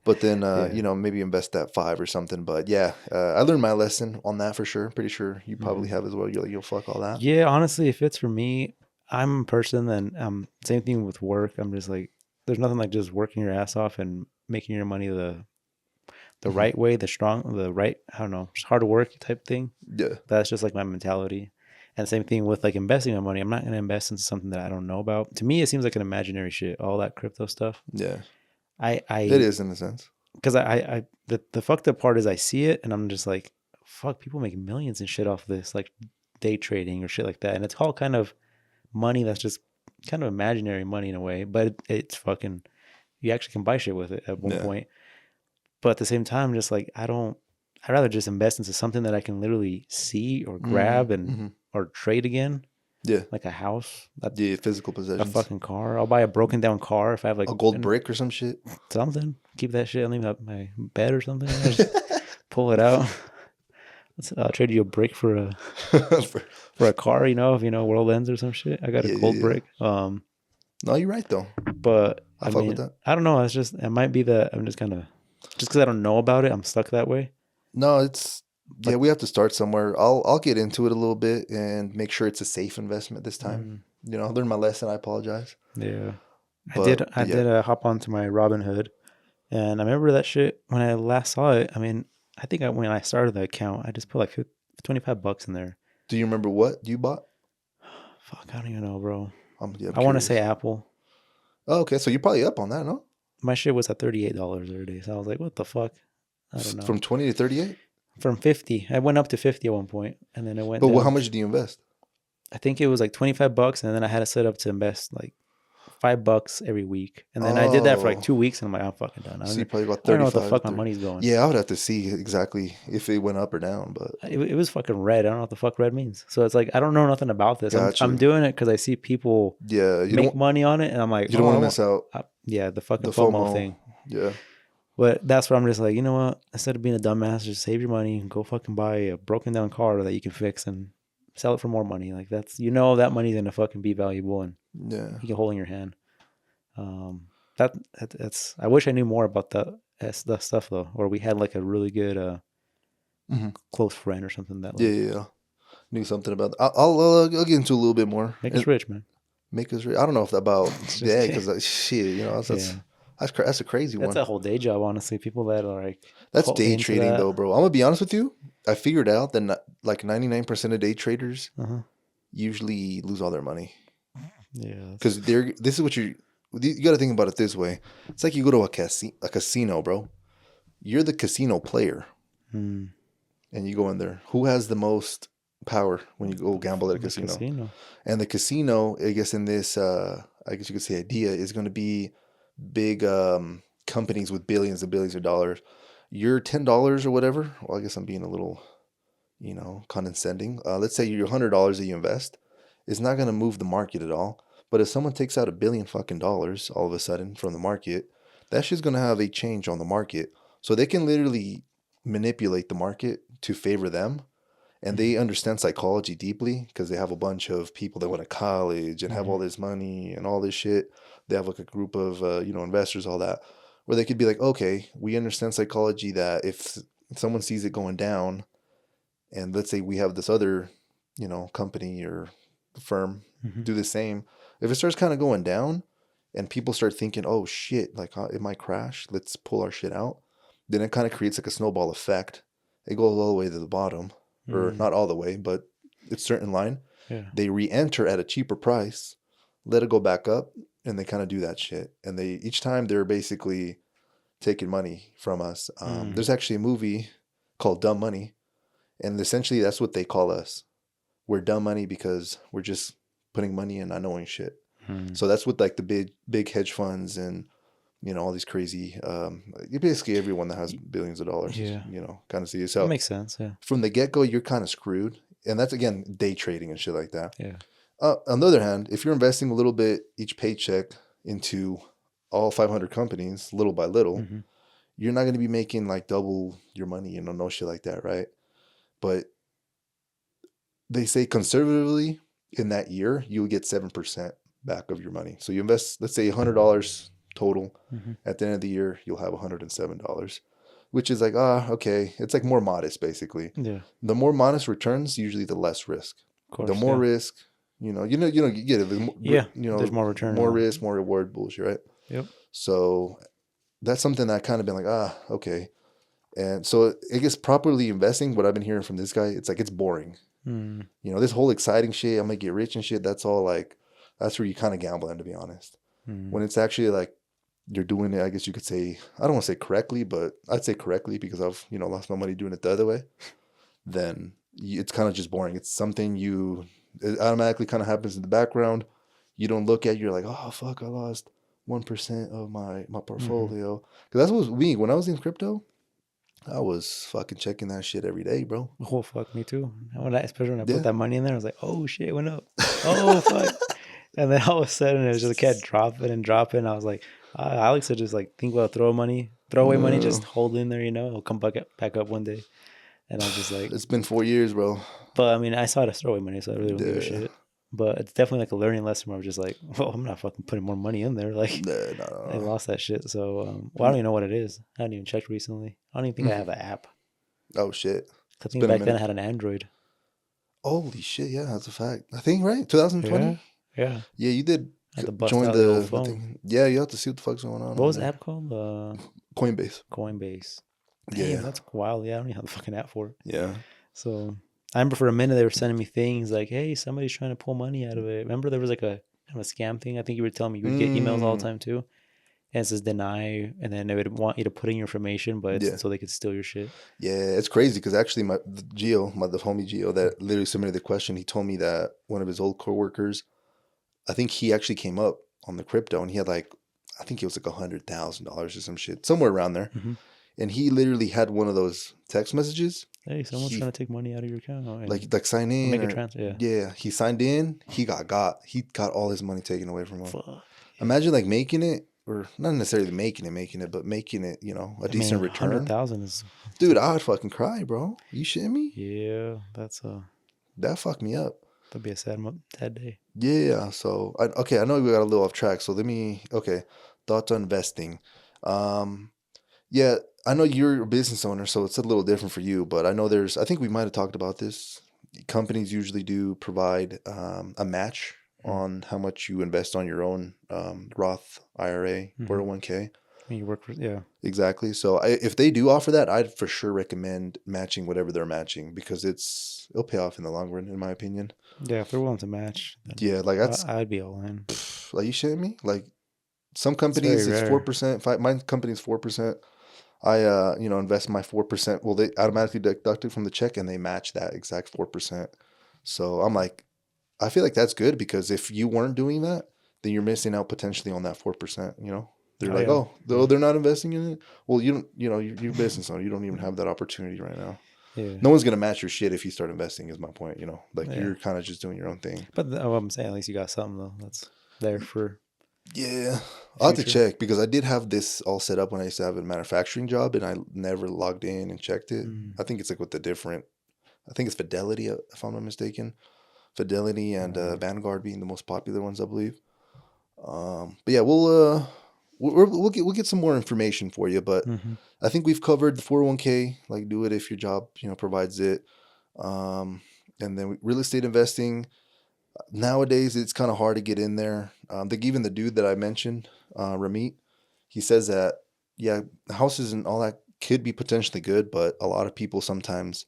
but then, Yeah. maybe invest that five or something. But yeah, I learned my lesson on that for sure. Pretty sure you probably Hmm. have as well. You're like, you'll fuck all that. Yeah, honestly, if it's for me, I'm a person, then same thing with work. I'm just like, there's nothing like just working your ass off and making your money the Hmm. right way, the right, I don't know, just hard work type thing. Yeah. That's just like my mentality. And same thing with like investing my money. I'm not going to invest into something that I don't know about. To me, it seems like an imaginary shit. All that crypto stuff. Yeah, I it is in a sense. because the fucked up part is I see it and I'm just like, fuck, people make millions and shit off this, like day trading or shit like that. And it's all kind of money that's just kind of imaginary money in a way, but it's fucking, you actually can buy shit with it at one Yeah. point. But at the same time, just like, I'd rather just invest into something that I can literally see or grab and, Mm-hmm. or trade again. Yeah. Like a house, Yeah, physical a possessions. fucking car. I'll buy a broken down car if I have like A gold brick or some shit. something. Keep that shit on my bed or something. Just pull it out. I'll trade you a brick for a car. You know, if you know World Ends or some shit. I got a gold Yeah. brick. No, you're right though. But I I fuck with mean, that. I don't know. It's just, it might be that I'm just kind of, just because I don't know about it, I'm stuck that way. No, it's But yeah, we have to start somewhere. I'll get into it a little bit and make sure it's a safe investment this time. You know, I learned my lesson. I apologize. yeah, But I yeah, did hop onto my Robinhood, and I remember that shit when I last saw it. I mean, I think when I started the account, I just put like $25 in there. do you remember what you bought? Fuck, I don't even know, bro. I'm I want to say curious. Apple. Oh, okay, so you're probably up on that, no? My shit was at $38 the other day, so I was like, what the fuck? I don't know. From 20 to 38? From 50, I went up to 50 at one point, and then it went But how down. much do you invest? I think it was like $25, and then I had it set up to invest like $5 every week, and then I did that for like Oh, 2 weeks, and I'm like, I'm fucking done. so you probably got I don't know what the 35, fuck my 30. money's going. Yeah, I would have to see exactly if it went up or down, but It was fucking red. I don't know what the fuck red means. So it's like I don't know nothing about this. got I'm you. doing it because I see people Yeah, make money on it, and I'm like, you don't oh, want I to want, miss out yeah, the fucking the FOMO FOMO. thing. Yeah. But that's where I'm just like, you know what? Instead of being a dumbass, just save your money and go fucking buy a broken down car that you can fix and sell it for more money. Like that's, you know, that money's gonna fucking be valuable and Yeah. you can hold in your hand. That's. I wish I knew more about that stuff though, or we had like a really good Hmm. close friend or something that Yeah, like yeah, yeah. Knew something about that. I'll get into a little bit more. make And us rich, man. make us. I don't know if that about It's just yeah, kidding. because shit, you know, Yeah, that's a crazy that's one. a whole day job, honestly. People that are like That's day into trading that. though, bro. I'm gonna be honest with you. I figured out that like 99% of day traders Uh-huh. usually lose all their money Yeah. because they're. This is what you got to think about it this way. It's like you go to a casino, bro. You're the casino player, Hmm. and you go in there. Who has the most power when you go gamble at a The casino? casino. And the casino, I guess in this, I guess you could say idea is going to be big companies with billions and billions of dollars. Your $10 or whatever. Well, I guess I'm being a little, condescending. Let's say your $100 that you invest is not going to move the market at all. But if someone takes out $1 billion fucking dollars all of a sudden from the market, that shit's going to have a change on the market. So they can literally manipulate the market to favor them, and they understand psychology deeply because they have a bunch of people that went to college and have all this money and all this shit. They have like a group of investors, all that, where they could be like, okay, we understand psychology that if someone sees it going down, and let's say we have this other, company or firm Mm-hmm. do the same, if it starts kind of going down, and people start thinking, oh shit, like it might crash, let's pull our shit out, then it kind of creates like a snowball effect. It goes all the way to the bottom, or not all the way, but it's certain line. Yeah. They re-enter at a cheaper price, let it go back up, and they kind of do that shit. And they each time they're basically taking money from us. There's actually a movie called Dumb Money, and essentially that's what they call us. We're dumb money because we're just putting money in, not knowing shit. So that's what like the big hedge funds and all these crazy basically everyone that has billions of dollars, Yeah. kind of see it. That So makes sense. Yeah. from the get-go, you're kind of screwed. And that's, again, day trading and shit like that. Yeah. On the other hand, if you're investing a little bit each paycheck into all 500 companies, little by little, you're not going to be making like double your money, no shit like that, right? But they say conservatively in that year, you'll get 7% back of your money. So you invest, let's say $100 total. At the end of the year, you'll have $107. Which is like, okay. It's like more modest, basically. Yeah. The more modest returns, usually the less risk. Of course. The more risk, you get it. There's more return. More risk, more reward bullshit, right? Yep. So that's something that I've kind of been like, okay. And so I guess properly investing, what I've been hearing from this guy, it's like, it's boring. Mm. You know, this whole exciting shit, I'm gonna get rich and shit. That's all like, that's where you kind of gamble in, to be honest. Mm. When it's actually like you're doing it, I guess you could say, I don't want to say correctly, but I'd say correctly because I've, you know, lost my money doing it the other way. Then it's kind of just boring. It's something it automatically kind of happens in the background. You don't look at it, you're like, oh fuck, I lost 1% of my Mm-hmm. portfolio. Because that's what was me when I was in crypto. I was fucking checking that shit every day, bro. Oh fuck, me too. Especially when I put Yeah. that money in there, I was like, oh shit, it went up. Oh fuck. And then all of a sudden it was just kept dropping and dropping. I was like, I like to just like think about throw away money, just No. hold in there, you know, it'll come back up one day. And I was just like, It's been 4 years, bro. but I mean, I saw it as throwaway money, so I really don't give a Yeah. shit. But it's definitely like a learning lesson where I'm just like, well, I'm not fucking putting more money in there. Like, Nah, I no. lost that shit. So, well, I don't even know what it is. I haven't even checked recently. I don't even think I have the app. Oh shit. I It's think been a back then I minute. had an Android. Holy shit, yeah, that's a fact. I think, right? Yeah, 2020? yeah. Yeah, you did I had to bust join out the old the phone. thing. Yeah, you have to see what the fuck's going What on was the there. app called? Coinbase. Coinbase. Damn, Yeah. that's wild. Yeah, I don't even have the fucking app for it. Yeah. So I remember for a minute they were sending me things like, "Hey, somebody's trying to pull money out of it." Remember there was like a kind of a scam thing. I think you were telling me you would get emails all the Mm. time too, and it says deny, and then they would want you to put in your information, but Yeah. it's so they could steal your shit. Yeah, it's crazy because actually the homie Gio that literally submitted the question, he told me that one of his old coworkers, I think he actually came up on the crypto and he had like, I think it was like $100,000 or some shit, somewhere around there. Mm-hmm. And he literally had one of those text messages. Hey, someone's He trying to take money out of your account and like sign in make a or transfer. Yeah. yeah, he signed in. He got all his money taken away from him. Fuck. Yeah. Imagine like making it, or not necessarily making it, but making it, you know, a I mean, decent return. 100,000 is. Dude, I would fucking cry, bro. You shitting me? Yeah, That fucked me up. that'd be a sad day. Yeah. So okay, I know we got a little off track. So okay, thoughts on investing. Yeah, I know you're a business owner, so it's a little different for you. But I know I think we might have talked about this. Companies usually do provide a match Mm. on how much you invest on your own Roth IRA, Mm-hmm. 401k. I mean, you work for Exactly. So if they do offer that, I'd for sure recommend matching whatever they're matching because it'll pay off in the long run, in my opinion. yeah. If they're willing to match, then Yeah, like that's I'd be all in. like you shitting me? Like some It's very companies it's rare. 4%. My company's 4%. I invest my 4%. Well, they automatically deduct it from the check and they match that exact 4%. So I'm like, I feel like that's good because if you weren't doing that, then you're missing out potentially on that 4%. You know, they're Oh like, yeah. oh, they're not investing in it. Well, you don't, you're business owner. You don't even have that opportunity right now. Yeah. No one's gonna match your shit if you start investing. Is my point. You know, like Yeah. you're kind of just doing your own thing. But what I'm saying, at least you got something though that's there for Yeah, I'll have to future. check because I did have this all set up when I used to have a manufacturing job and I never logged in and checked it. Mm. I think it's like with I think it's Fidelity, if I'm not mistaken. Fidelity and Vanguard being the most popular ones, I believe. But yeah, we'll get some more information for you. But Mm-hmm. I think we've covered the 401k. Like, do it if your job provides it. And then real estate investing. Nowadays, it's kind of hard to get in there. Even the dude that I mentioned, Ramit, he says that yeah, houses and all that could be potentially good, but a lot of people sometimes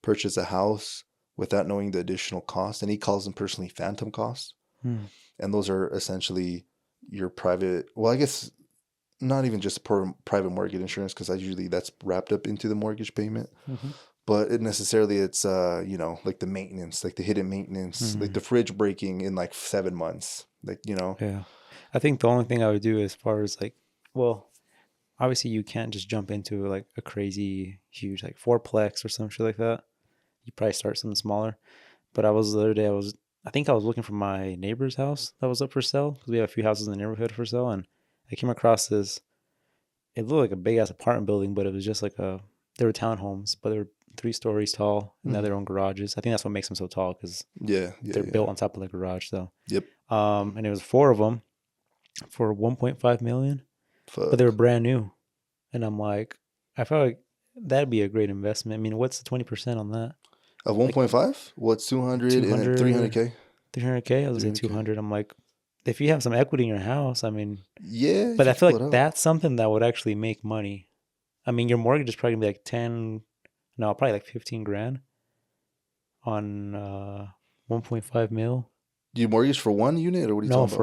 purchase a house without knowing the additional cost, and he calls them personally phantom costs. Mm. And those are essentially your private. Well, I guess not even just private mortgage insurance because that's wrapped up into the mortgage payment. Mm-hmm. But it's like the maintenance, like the hidden maintenance, like the fridge breaking in like 7 months, like Yeah. I think the only thing I would do as far as like, well, obviously you can't just jump into like a crazy huge like fourplex or some shit like that. You probably start something smaller. But the other day I think I was looking for my neighbor's house that was up for sale because we have a few houses in the neighborhood for sale, and I came across this. It looked like a big ass apartment building, but it was just like they were townhomes, but they were 3 stories tall and they had their own garages. I think that's what makes them so tall because they're built on top of the garage. So Yep. and it was 4 of them for 1.5 million, Fuck. but they were brand new. And I'm like, I felt like that'd be a great investment. I mean, what's the 20% on that? Of 1.5? What's 200 and then 300K? 300K? I was gonna say 200. I'm like, if you have some equity in your house, I mean, yeah. but I feel like that's something that would actually make money. I mean, your mortgage is probably gonna be like probably like 15 grand on 1.5 mil. You mortgage for one unit, or what are you No, talking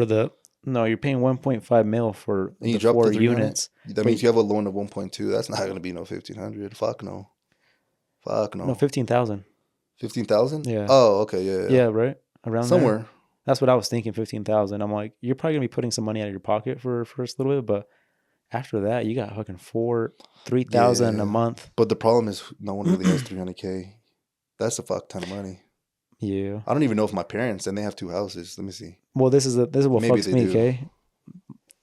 about? no, you're paying 1.5 mil for And you the drop the four 3 on it? units. That But means you have a loan of 1.2. That's not gonna be no 1,500. Fuck no. Fuck no, no. 15,000. 15,000? Yeah. Oh, okay, yeah, yeah. Yeah, right? Around there. Somewhere. That's what I was thinking, 15,000. I'm like, you're probably gonna be putting some money out of your pocket for first little bit, but after that, you got fucking 3,000 a Yeah. month. But the problem is no one really has 300K. That's a fuck ton of money. Yeah. I don't even know if my parents, and they have 2 houses. Let me see. Well, this is what Maybe fucks they me, do. okay?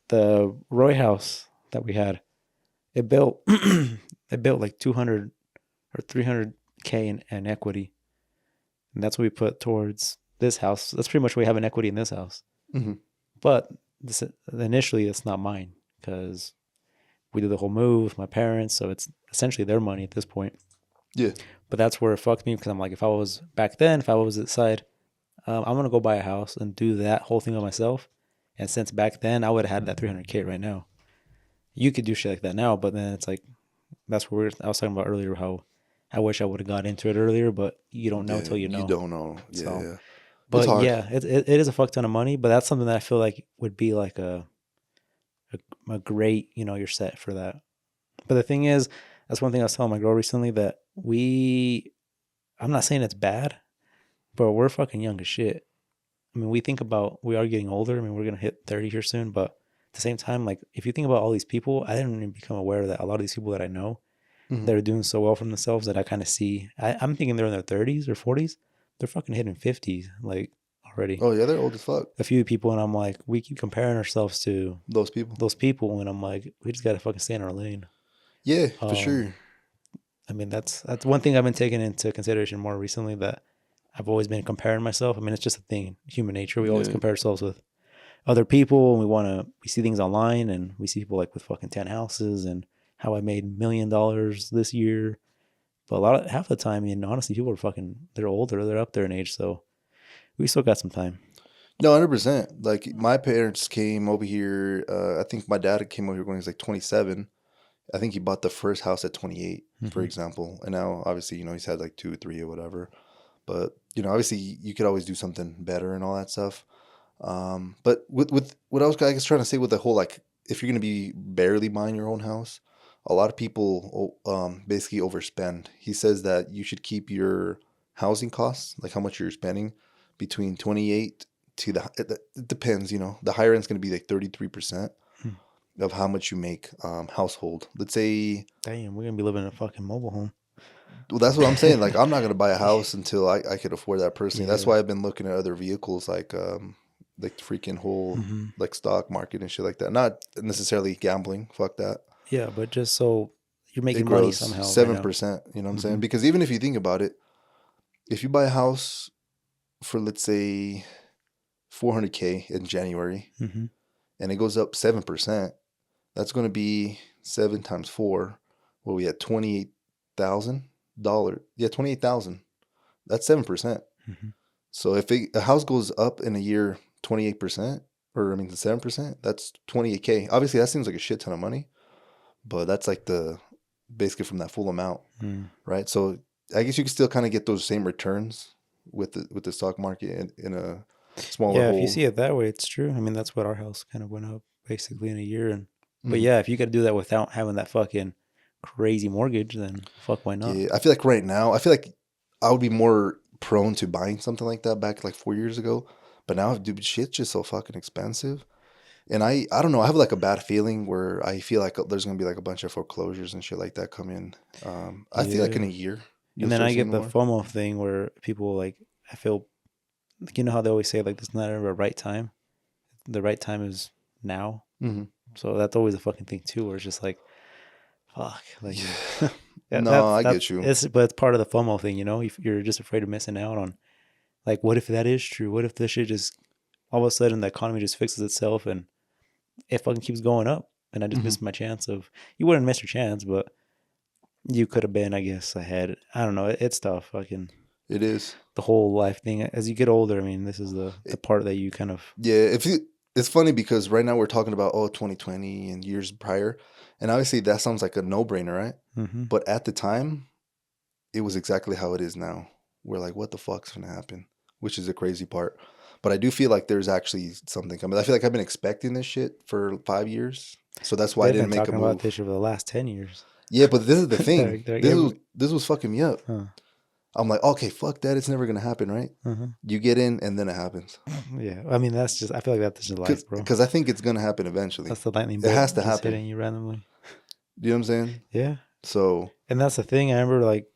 The Roy house that we had, it built it built like 200 or 300K in equity. And that's what we put towards this house. That's pretty much what we have in equity in this house. Hmm. But initially, it's not mine because we did the whole move with my parents. So it's essentially their money at this point. Yeah. But that's where it fucked me because I'm like, if I was back then, if I was inside, I'm going to go buy a house and do that whole thing by myself. And since back then, I would have had that 300K right now. You could do shit like that now, but then it's like, that's where I was talking about earlier how I wish I would have got into it earlier, but you don't know Yeah. till you You know. don't know. Yeah. So, Yeah. It's but hard. yeah, it is a fuck ton of money, but that's something that I feel like would be like a great, you're set for that. But the thing is, that's one thing I was telling my girl recently that I'm not saying it's bad, but we're fucking young as shit. I mean, we are getting older. I mean, we're going to hit 30 here soon, but at the same time, like, if you think about all these people, I didn't even become aware that a lot of these people that I know, Hmm. they're doing so well for themselves that I kind of see. I'm thinking they're in their 30s or 40s. They're fucking hitting 50s, like, already. Oh, yeah. They're old as fuck. A few people, and I'm like, we keep comparing ourselves to Those people. those people, and I'm like, we just got to fucking stay in our lane. Yeah, for Um, sure. I mean, that's one thing I've been taking into consideration more recently that I've always been comparing myself. I mean, it's just a thing, human nature. We always Yeah. compare ourselves with other people, and we see things online, and we see people like with fucking 10 houses and how I made $1 million this year. But half the time, and honestly, people are they're older, they're up there in age, so we still got some time. No, 100%. Like, my parents came over here. I think my dad came over here when he was like 27. I think he bought the first house at 28, for Mm-hmm. example. And now, obviously, he's had like 2 or 3 or whatever. But, obviously, you could always do something better and all that stuff. But with what I was, I guess, trying to say with the whole, like, if you're going to be barely buying your own house, a lot of people basically overspend. He says that you should keep your housing costs, like how much you're spending, between 28 to it depends, the higher end's going to be like 33% of how much you make household. Let's say, Damn, we're gonna be living in a fucking mobile home. well, that's what I'm saying. Like, I'm not going to buy a house until I could afford that personally. That's Yeah. why I've been looking at other vehicles like the freaking whole Mm-hmm. like stock market and shit like that. Not necessarily gambling. Fuck that. Yeah, but just so you're It making money grows somehow right now. 7%. You know what I'm Mm-hmm. saying? Because even if you think about it, if you buy a house for, let's say, 400K in January Mm-hmm. and it goes up 7%, that's going to be 7 times 4. What are we at? $28,000. Yeah, 28,000. That's 7%. Mm-hmm. So if a house goes up in a year 28%, or I mean 7%, that's 28K. Obviously, that seems like a shit ton of money, but that's like basically from that full amount, right? So I guess you can still kind of get those same returns with the stock market in a smaller Yeah, if you hold. see it that way, it's true. I mean, that's what our house kind of went up basically in a year. But Mhm. yeah, if you could do that without having that fucking crazy mortgage, then fuck, why not? Yeah, I feel like right now, I feel like I would be more prone to buying something like that back like 4 years ago. But now, dude, shit's just so fucking expensive. And I don't know, I have like a bad feeling where I feel like there's gonna be like a bunch of foreclosures and shit like that come in. I feel like in Yeah. a year you'll And then start I seeing get the more. FOMO thing where people like, I feel, like, how they always say, like, it's not ever a right time. The right time is now. Hmm. So that's always a fucking thing too, where it's just like, fuck, like, Yeah. yeah, No, I get you. but it's part of the FOMO thing, if you're just afraid of missing out on, like, what if that is true? What if this shit just all of a sudden the economy just fixes itself and it fucking keeps going up and I just Hmm. missed my chance of, you wouldn't miss your chance, but you could have been, I guess, ahead. I don't know. It's tough. Fucking It is. the whole life thing. As you get older, I mean, this is the It, part that you kind of, yeah, it's funny because right now we're talking about 2020 and years prior, and obviously that sounds like a no-brainer, right? mm-hmm. But at the time, it was exactly how it is now. we're like, what the fuck's gonna happen? Which is the crazy part. But I do feel like there's actually something coming. I feel like I've been expecting this shit for 5 years, so that's why I They've been didn't make a talking about move. this for the last 10 years. Yeah, but this is the they're, thing. they're This was every, this was fucking me up. huh. I'm like, okay, fuck that. It's never gonna happen, right? Uh-huh. You get in, and then it happens. Yeah, I mean that's just. I feel like that's just life, bro. Because I think it's gonna happen eventually. That's the lightning It has bolt to just happen. hitting you randomly. Do you know what I'm saying? Yeah, So and that's the thing. I remember like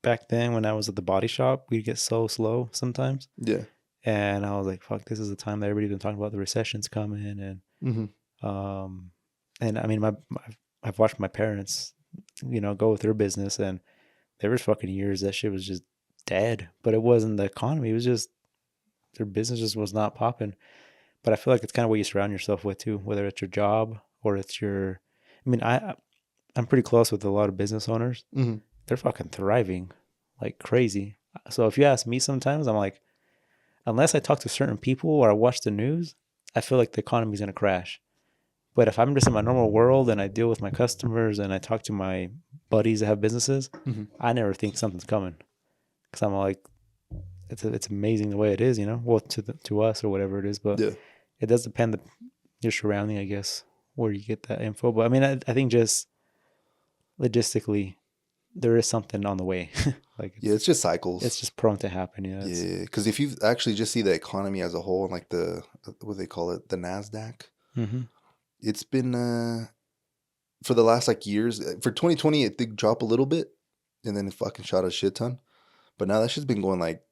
back then when I was at the body shop, we'd get so slow sometimes, yeah. and I was like, "Fuck, this is the time that everybody's been talking about the recession's coming." Um, and I mean, I've watched my parents, go with their business, and there was fucking years that shit was just dead. But it wasn't the economy; it was just their business just was not popping. But I feel like it's kind of what you surround yourself with too, whether it's your job or it's your. I mean, I'm pretty close with a lot of business owners. They're fucking thriving like crazy. So if you ask me, sometimes I'm like, unless I talk to certain people or I watch the news, I feel like the economy's gonna crash. But if I'm just in my normal world and I deal with my customers and I talk to my buddies that have businesses, I never think something's coming because I'm like, it's amazing the way it is, well to us or whatever it is, but Yeah. it does depend your surrounding, I guess, where you get that info. But I mean, I think just logistically, there is something on the way. Like It's just cycles. It's just prone to happen. Yeah. Yeah, because if you actually just see the economy as a whole, and like what they call it, the Nasdaq, it's been for the last like years. For 2020, it did drop a little bit, and then it fucking shot a shit ton. But now that shit's been going like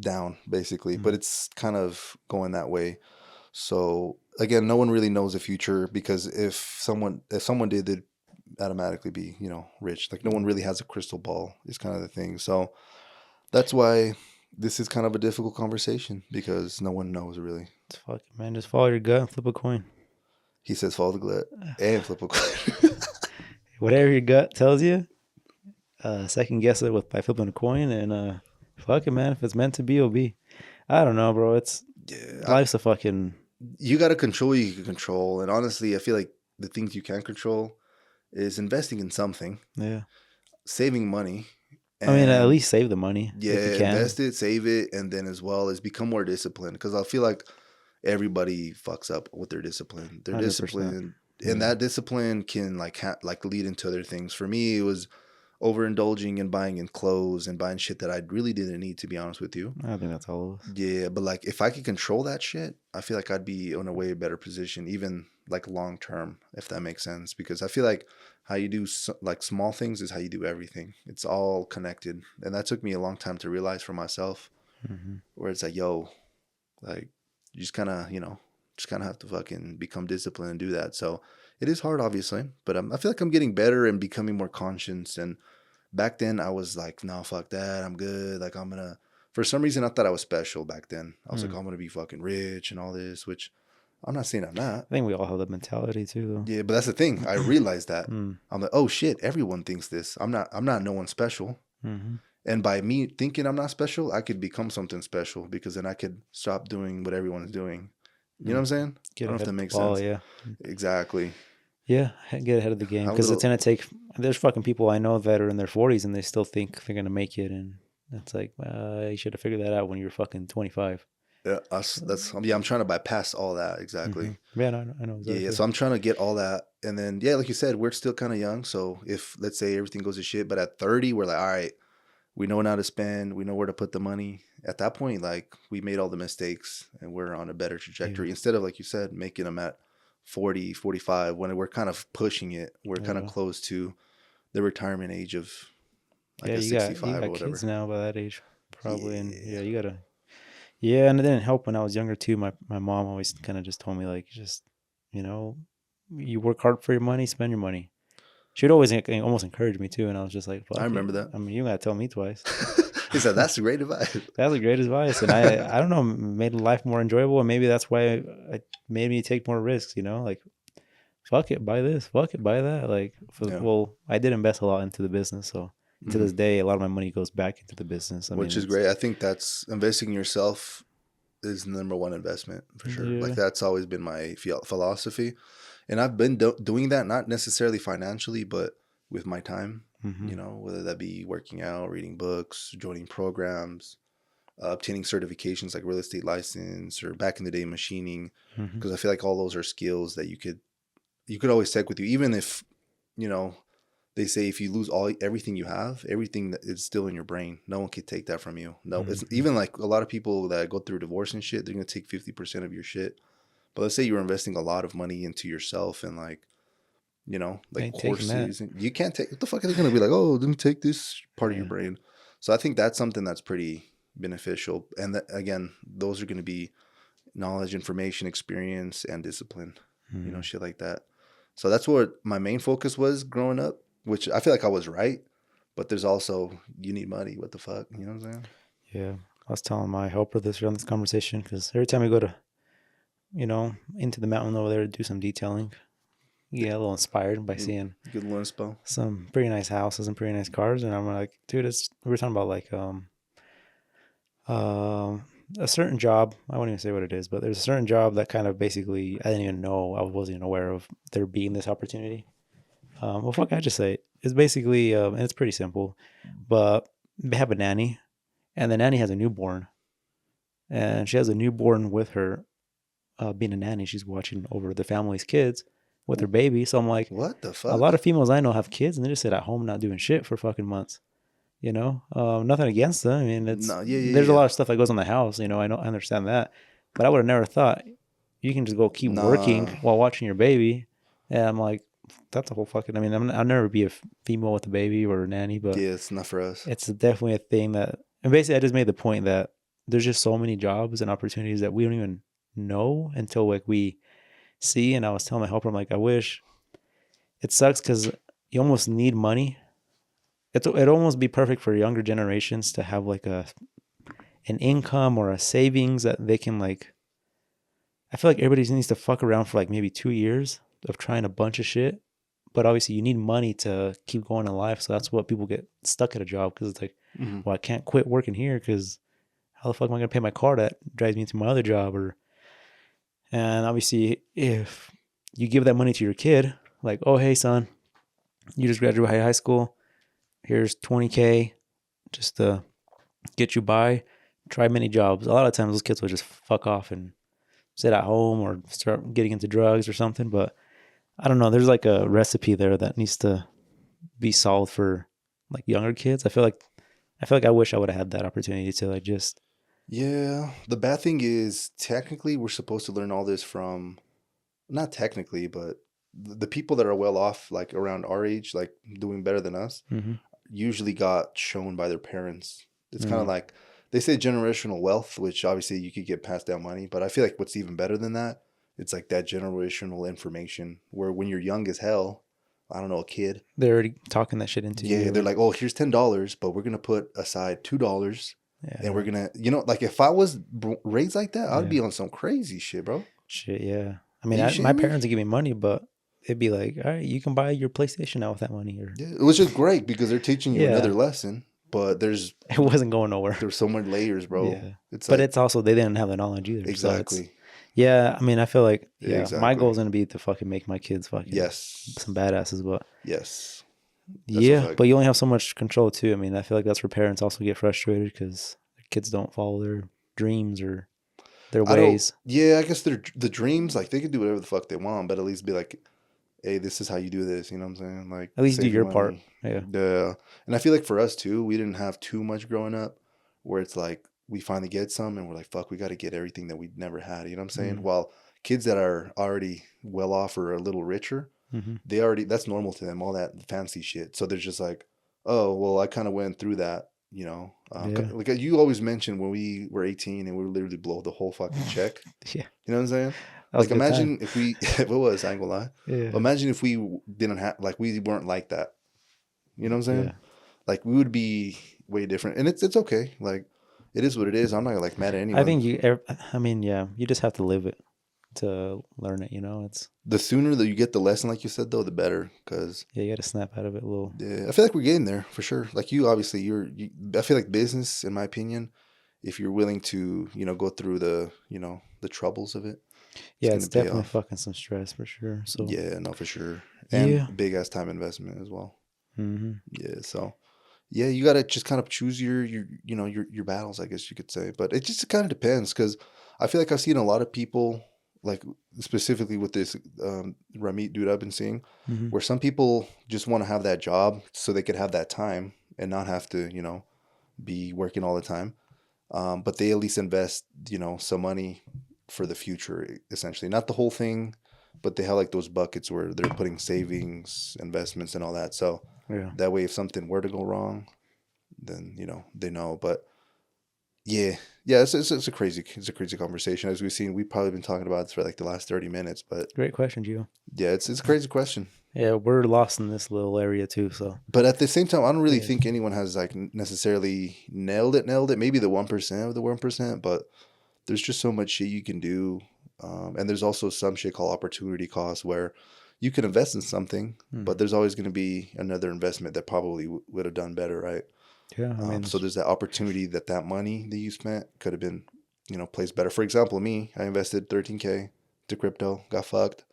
down basically. But it's kind of going that way. So again, no one really knows the future because if someone did, they'd automatically be rich. Like no one really has a crystal ball. Is kind of the thing. So that's why this is kind of a difficult conversation because no one knows really. It's fucking, man. Just follow your gut and flip a coin. He says follow the gut and flip a coin. Whatever your gut tells you, second guess it by flipping a coin and fuck it, man. If it's meant to be, it'll be. I don't know, bro. Life's a fucking. You got to control what you can control, and honestly, I feel like the things you can control is investing in something. Yeah. Saving money. I mean, at least save the money. Yeah, if you can. Invest it, save it, and then as well as become more disciplined. Because I feel like everybody fucks up with their discipline. Their 100%. discipline, and that discipline can like lead into other things. For me, it was overindulging and buying in clothes and buying shit that I really didn't need. To be honest with you, I think that's all of us. Yeah, but like if I could control that shit, I feel like I'd be in a way better position, even like long term, if that makes sense. Because I feel like how you do like small things is how you do everything. It's all connected, and that took me a long time to realize for myself. Where it's like, yo, like you just kind of have to fucking become disciplined and do that. So it is hard, obviously, but I feel like I'm getting better and becoming more conscious. And back then I was like, no, fuck that, I'm good. Like for some reason I thought I was special back then. I was like, I'm gonna be fucking rich and all this, which I'm not saying I'm not. I think we all have that mentality too, though. Yeah, but that's the thing. I realized that. I'm like, oh shit, everyone thinks this. I'm not no one special. And by me thinking I'm not special, I could become something special because then I could stop doing what everyone's doing. You know what I'm saying? I don't know if that makes sense. Yeah. Exactly. Yeah, get ahead of the game because it's gonna take. There's fucking people I know that are in their 40s and they still think they're gonna make it, and it's like you should have figured that out when you were fucking 25. Yeah, I'm trying to bypass all that. Exactly. Yeah, no, I know exactly. Yeah, so I'm trying to get all that, and then like you said, we're still kind of young. So if let's say everything goes to shit, but at 30, we're like, all right, we know how to spend, we know where to put the money. At that point, like we made all the mistakes, and we're on a better trajectory instead of like you said, making them at 40, 45 when we're kind of pushing it. We're kind of close to the retirement age of like a 65 you got or whatever. Kids now by that age, probably, and you gotta. Yeah, and it didn't help when I was younger too. My mom always kind of just told me like, just you work hard for your money, spend your money. She would always almost encourage me too, and I was just like, I remember that. I mean, you gotta tell me twice. He said, "That's great advice." That's a great advice, and I don't know, made life more enjoyable, and maybe that's why it made me take more risks. Like, fuck it, buy this, fuck it, buy that. Like, well, I did invest a lot into the business, so to this day, a lot of my money goes back into the business. Which is great. I think that's investing in yourself is the number one investment for sure. Yeah. Like that's always been my philosophy, and I've been doing that not necessarily financially, but with my time. Mm-hmm. You know, whether that be working out, reading books, joining programs, obtaining certifications like real estate license, or back in the day machining, Mm-hmm. because I feel like all those are skills that you could always take with you, even if, you know, they say if you lose everything you have, everything that is still in your brain. No one can take that from you. No, it's Mm-hmm. even like a lot of people that go through divorce and shit, they're gonna take 50% of your shit. But let's say you're investing a lot of money into yourself and like, you know, like Ain't taking that. courses, and you can't take, what the fuck are they gonna be like, oh, let me take this part of your Yeah. brain. So I think that's something that's pretty beneficial. And that, again, those are gonna be knowledge, information, experience, and discipline, you know, Mm. shit like that. So that's what my main focus was growing up, which I feel like I was right. But there's also, you need money. What the fuck? You know what I'm saying? Yeah. I was telling my helper this around this conversation because every time we go to, into the mountain over there to do some detailing, you get a little inspired by seeing Good learn spell. some pretty nice houses and pretty nice cars. And I'm like, dude, we were talking about like, um, a certain job. I won't even say what it is, but there's a certain job that kind of basically I didn't even know, I wasn't even aware of there being this opportunity. Well, fuck, I just say it. It's basically, and it's pretty simple, but they have a nanny, and the nanny has a newborn, and she has a newborn with her. Being a nanny, she's watching over the family's kids with her baby. So I'm like, What the a lot fuck? of females I know have kids, and they just sit at home not doing shit for fucking months. Nothing against them. I mean, No, yeah, there's yeah, a yeah. lot of stuff that goes on the house. I understand that, but I would have never thought you can just go keep working Nah, while watching your baby. And I'm like, that's a whole fucking. I mean, I'll never be a female with a baby or a nanny, but yeah, it's not for us. it's definitely a thing that. And basically, I just made the point that there's just so many jobs and opportunities that we don't even know until like we see. And I was telling my helper, I'm like, I wish it sucks because you almost need money. It'd almost be perfect for younger generations to have like an income or a savings that they can like. I feel like everybody needs to fuck around for like maybe 2 years of trying a bunch of shit, but obviously you need money to keep going in life. So that's what people get stuck at a job because it's like, Hmm. well, I can't quit working here because how the fuck am I gonna pay my car that drives me to my other job? And obviously if you give that money to your kid, like, oh hey son, you just graduated high school, here's 20K just to get you by. Try many jobs. A lot of times those kids will just fuck off and sit at home or start getting into drugs or something. But I don't know. There's like a recipe there that needs to be solved for like younger kids. I feel like I wish I would have had that opportunity to like just Yeah. The bad thing is, technically, we're supposed to learn all this from, not technically, but the people that are well off, like around our age, like doing better than us, mm-hmm, usually got shown by their parents. It's kind of mm, like they say generational wealth, which obviously you could get passed down money, but I feel like what's even better than that, it's like that generational information where when you're young as hell, I don't know, a kid, they're already talking that shit into yeah, you. they're Or, like, oh, here's $10, but we're gonna put aside $2, and we're yeah, gonna, you know, like if I was raised like that, I'd yeah, be on some crazy shit, bro. shit, yeah. I Are mean, you my shitting me? parents would give me money, but it'd be like, all right, you can buy your PlayStation now with that money, or Yeah, which is great because they're teaching you yeah, another lesson, but it wasn't going nowhere. there's so many layers, bro. Yeah. It's But like, it's also they didn't have the knowledge either. So it's exactly, yeah, I mean I feel like yeah, my goal exactly. is gonna be to fucking make my kids fucking some Yes, badasses, but yes, that's a yeah, fact. but you only have so much control too. I mean, I feel like that's where parents also get frustrated because their kids don't follow their dreams or their I don't. ways. Yeah, I guess they're the dreams. Like they can do whatever the fuck they want, but at least be like, hey, this is how you do this. You know what I'm saying? Like At least do saving your part. money. Yeah. The And I feel like for us too, we didn't have too much growing up, where it's like we finally get some, and we're like, fuck, we got to get everything that we never had. You know what I'm saying? Mm. While kids that are already well off or a little richer, Mm-hmm. they already, that's normal to them, all that fancy shit. So they're just like, oh, well, I kind of went through that. You know, Yeah. like you always mentioned when we were 18 and we would literally blow the whole fucking check. Yeah. You know what I'm saying? That was Like a good time. imagine if we, it was, I ain't gonna lie. Yeah. Imagine if we didn't have, like we weren't like that. You know what I'm saying? Yeah. Like we would be way different, and it's okay. Like it is what it is. I'm not like mad at I anyone. think I mean, yeah, you just have to live it to learn it, it's The sooner that you get the lesson, like you said, though, the better. Because yeah, you got to snap out of it a little. yeah, I feel like we're getting there for sure. Like you, obviously, I feel like business, in my opinion, if you're willing to, go through the, the troubles of it, it's Yeah, gonna it's pay definitely off. fucking some stress for sure. So Yeah, no, for sure, and yeah, big ass time investment as well. Mm-hmm. Yeah. So yeah, you gotta just kind of choose your battles, I guess you could say. But it just kind of depends because I feel like I've seen a lot of people, like specifically with this Ramit dude I've been seeing, Mm-hmm. where some people just want to have that job so they could have that time and not have to, be working all the time. But they at least invest, some money for the future, essentially. Not the whole thing, but they have like those buckets where they're putting savings, investments, and all that. So Yeah. that way, if something were to go wrong, then they know. But yeah, yeah, it's a crazy conversation. As we've seen, we've probably been talking about this for like the last 30 minutes. But Great question, Gio. yeah, it's a crazy question. Yeah, we're lost in this little area too. So But at the same time, I don't really yeah, think anyone has like necessarily nailed it. Nailed it. Maybe the 1% of the 1%, but there's just so much shit you can do. And there's also some shit called opportunity cost where you can invest in something, but there's always going to be another investment that probably would have done better, right? yeah. I mean, So there's that opportunity that money that you spent could have been, placed better. For example, me, I invested 13K to crypto, got fucked.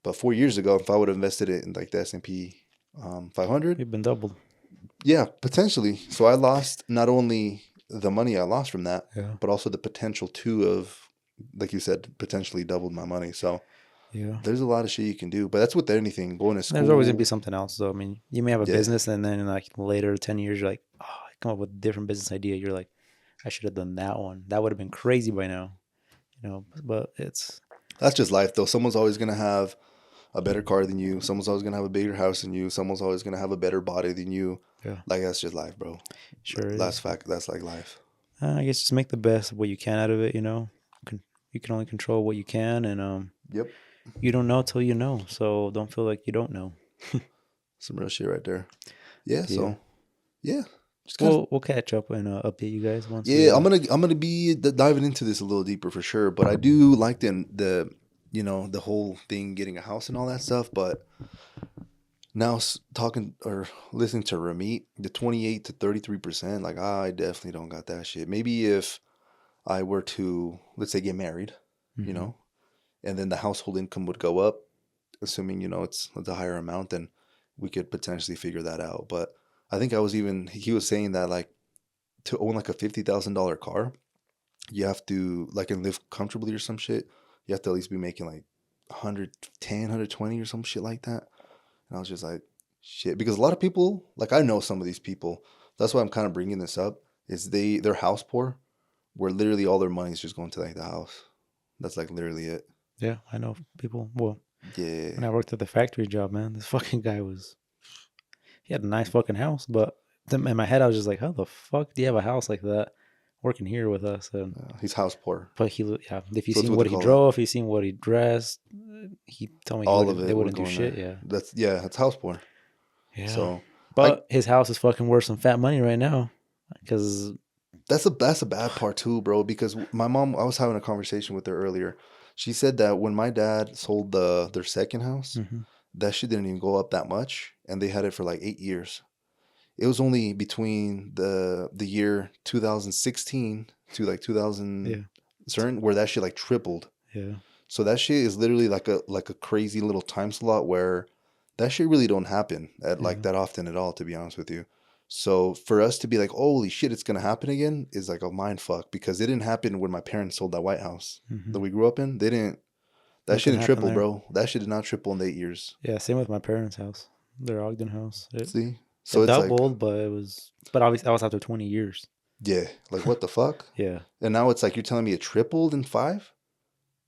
But 4 years ago, if I would have invested it in like the S&P 500, we've been doubled. yeah, potentially. So I lost not only the money I lost from that, Yeah, but also the potential too of, like you said, potentially doubled my money. So yeah. there's a lot of shit you can do. But that's with anything, going to There's always gonna be school. something else, though. I mean, you may have a Yeah, business, and then like later, 10 years, you're like, oh, I come up with a different business idea. You're like, I should have done that one. That would have been crazy by now, you know. But it's that's just life though. Someone's always going to have a better car than you. Someone's always going to have a bigger house than you. Someone's always going to have a better body than you. yeah, Like that's just life, bro. sure That's is. fact. That's like life. I guess just make the best of what you can out of it. You can only control what you can, and Yep. you don't know till you know. So don't feel like you don't know. Some real shit right there. Yeah. Yeah. So yeah, just kind of. We'll catch up and update you guys once we Yeah, I'm gonna be diving into this a little deeper for sure. But I do like the whole thing, getting a house and all that stuff. But now talking or listening to Ramit, the 28 to 33%, like I definitely don't got that shit. Maybe if I were to, let's say, get married, you hmm know, and then the household income would go up, assuming it's a higher amount, then we could potentially figure that out. But I think he was saying that like to own like a $50,000 car, you have to like and live comfortably or some shit. You have to at least be making like 110, 120 or some shit like that. And I was just like, shit, because a lot of people, like I know some of these people. That's why I'm kind of bringing this up. Is they're house poor, where literally all their money is just going to like the house. That's like literally it. Yeah, I know people. Well, when Yeah, I worked at the factory job, man, this fucking guy he had a nice fucking house, but then in my head, I was just like, how the fuck do you have a house like that working here with us? And he's house poor. but yeah, if you So that's seen what they what he call that. drove, if you seen what he dressed, he told me All of they it would wouldn't go do in shit. there. Yeah, That's house poor. yeah. So I But his house is fucking worth some fat money right now, because that's a bad part too, bro. Because my mom, I was having a conversation with her earlier. She said that when my dad sold their second house, hmm that shit didn't even go up that much, and they had it for like 8 years. It was only between the year 2016 to like 2000 yeah, certain where that shit like tripled. yeah, So that shit is literally like a crazy little time slot where that shit really don't happen at like yeah. that often at all, to be honest with you. So for us to be like, holy shit, it's gonna happen again is like a mind fuck because it didn't happen when my parents sold that White House that hmm we grew up in. They didn't that shit Nothing didn't happened triple, there. bro. That shit did not triple in the 8 years. Yeah, same with my parents' house, their Ogden house. See? So It it's like, doubled, but but obviously that was after 20 years. yeah, like what the fuck? Yeah, And now it's like you're telling me it tripled in 5?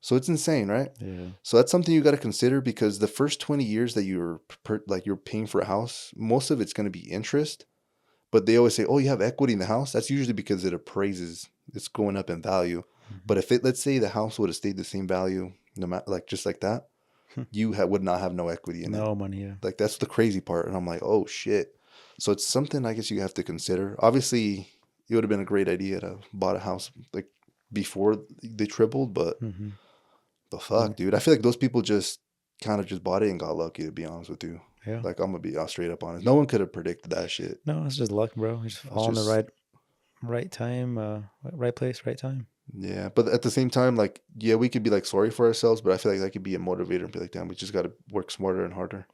So it's insane, right? yeah, So that's something you got to consider because the first 20 years that you're paying for a house, most of it's going to be interest. But they always say, "Oh, you have equity in the house." That's usually because it appraises, it's going up in value. hmm But if let's say the house would have stayed the same value, no matter like just like that, would not have no equity in it. no money. Yeah, Like that's the crazy part. And I'm like, oh shit. So it's something I guess you have to consider. Obviously, it would have been a great idea to bought a house like before they tripled, but hmm the yeah, fuck, dude. I feel like those people just kind of just bought it and got lucky, to be honest with you. yeah. Like I'm gonna be straight up honest. No one could have predicted that shit. No, it's just luck, bro. You just That's fall in the just right time, right place, right time. yeah. But at the same time, like yeah, we could be like sorry for ourselves, but I feel like that could be a motivator and be like, damn, we just gotta work smarter and harder.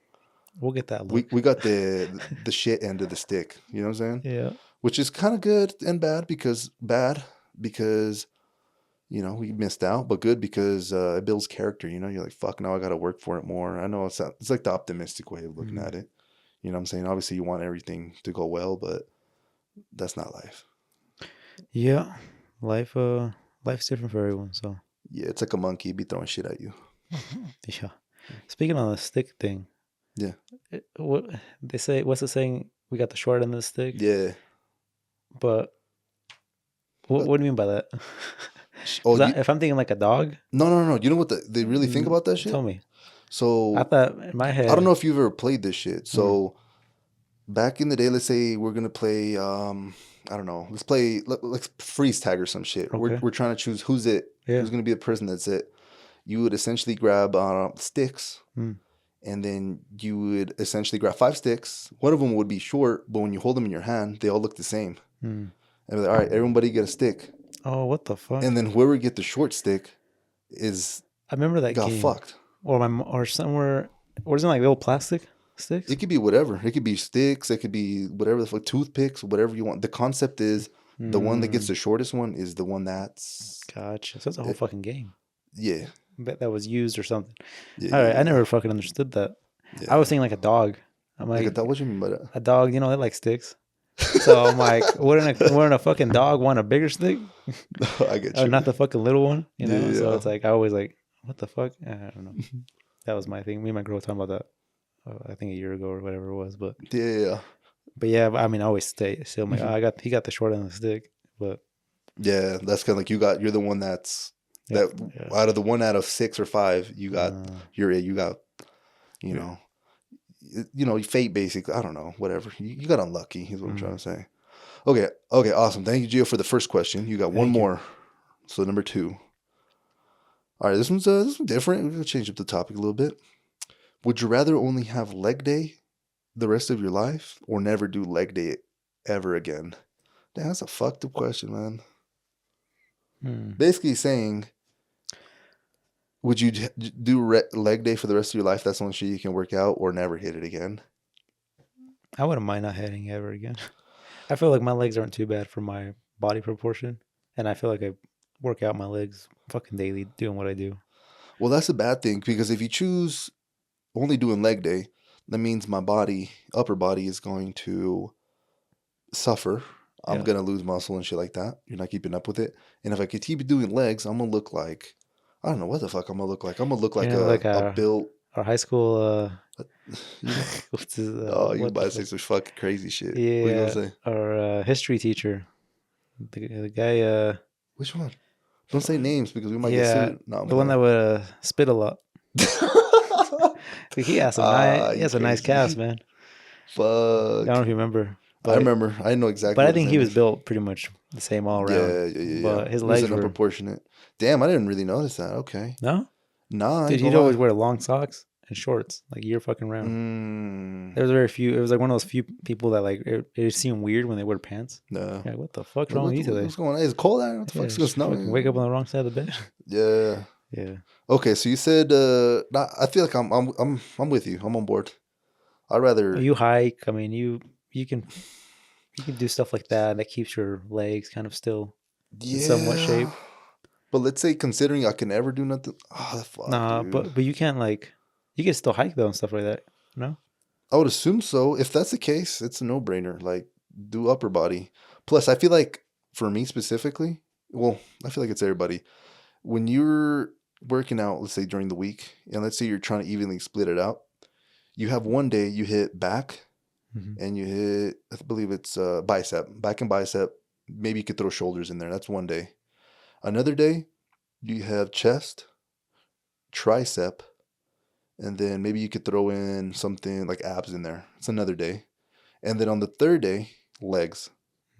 We'll get that We look. we got the shit end of the stick. You know what I'm saying? Yeah. Which is kind of good and bad because you know we missed out, but good because it builds character. You know, you're like, fuck, now I got to work for it more. I know it's like the optimistic way of looking Mm. at it. You know what I'm saying? Obviously, you want everything to go well, but that's not life. Yeah. Life life's different for everyone, so Yeah, it's like a monkey be throwing shit at you. yeah. Speaking on the stick thing, Yeah, what they say, what's the saying? We got the short end of the stick, yeah. but Who got? what do you mean by that? Oh, Because if I'm thinking like a dog, no. You know what they really think about that tell shit? me. I So thought in my I don't head, know if you've ever played this shit. mm, So back in the day, let's say we're gonna play. I don't know. Let's play. Let's freeze tag or some shit. We're okay, we're trying to choose who's it. yeah, Who's gonna be the person that's it. You would essentially grab sticks, mm, and then you would essentially grab 5 sticks. One of them would be short, but when you hold them in your hand, they all look the same. mm. And be like, all right, everybody get a stick, Oh, what the fuck? and then whoever get the short stick is I remember that got game, fucked. or or somewhere, or isn't it like little plastic sticks? It could be whatever. It could be sticks. It could be whatever the fuck, toothpicks, whatever you want. The concept is the one that gets Mm, the shortest one is the one that's gotcha. So it's a whole it, fucking game. yeah, Bet that was used or something. yeah, All right, I yeah, never fucking understood that. I was yeah. thinking like a dog. I'm Like I like thought, what you mean by that? a dog, you know, they like sticks. So I'm like, wouldn't a fucking dog want a bigger stick? I get Or you. not the fucking little one, you know? So Yeah, it's like I always like, what the fuck? I don't know. That was my thing. Me and my girl were talking about that. I think a year ago or whatever it was, yeah, but yeah. I mean, I always still I'm like, oh, yeah. he got the short end of the stick, but Yeah, that's kind of like you're the one that's yeah, that yeah. out of the one out of 6 or 5, Uh, you got, you yeah. know, fate basically. I don't know, whatever. You got unlucky, is what I'm trying Mm, to say. Okay, awesome. Thank you, Gio, for the first question. You got one thank you. more. So number 2. All right, this one's different. We're gonna change up the topic a little bit. Would you rather only have leg day the rest of your life, or never do leg day ever again? Damn, that's a fucked up question, man. Hmm. Basically saying, would you do leg day for the rest of your life? That's the only shit you can work out, or never hit it again. I wouldn't mind not hitting ever again. I feel like my legs aren't too bad for my body proportion, and I feel like I work out my legs fucking daily doing what I do. Well, that's a bad thing because if you choose only doing leg day, that means my upper body, is going to suffer. I'm Yeah, gonna lose muscle and shit like that. You're not keeping up with it. And if I could keep doing legs, I'm gonna look like, I don't know what the fuck I'm gonna look like. I'm gonna look you like know, like a built. our high school. You know, What's his, oh, you what the about to say fuck? some fucking crazy shit. What are you gonna Yeah, say? our history teacher, the guy. Which one? Don't say names because we might get Yeah, sued. No, I'm the one playing. that would spit a lot. He You has a nice cast, crazy. man. I don't Fuck. know if you remember, I but remember. I know exactly I what his think he name was is. built pretty much the same all around. Yeah. But his He was legs an were unproportionate. Damn, I didn't really notice that. Okay. no, Nah, I dude. ain't He'd gonna lie. always wear long socks and shorts, like year fucking round. Mm, There was very few. It was like one of those few people that like it seemed weird when they wear pants. no. You're like, what the fuck's Like, wrong with you today? what's going on? Is it cold out? What the Yeah, fuck's gonna just snow? fucking wake up on the wrong side of the bed. Yeah. Yeah. Okay, so you said nah, I feel like I'm with you. I'm on board. I'd Oh, rather you hike. I mean, you can do stuff like that that keeps your legs kind of still in somewhat yeah. shape. But let's say considering I can never do nothing. Oh fuck, Nah, dude. but you can't like you can still hike though and stuff like that. No. I would assume so. If that's the case, it's a no-brainer. Like do upper body. Plus, I feel like for me specifically, well, I feel like it's everybody. When you're working out, let's say during the week, and let's say you're trying to evenly split it out, you have one day you hit back Hmm. and you hit, I believe it's back and bicep. Maybe you could throw shoulders in there. That's one day. Another day, you have chest, tricep, and then maybe you could throw in something like abs in there. It's another day. And then on the third day, legs.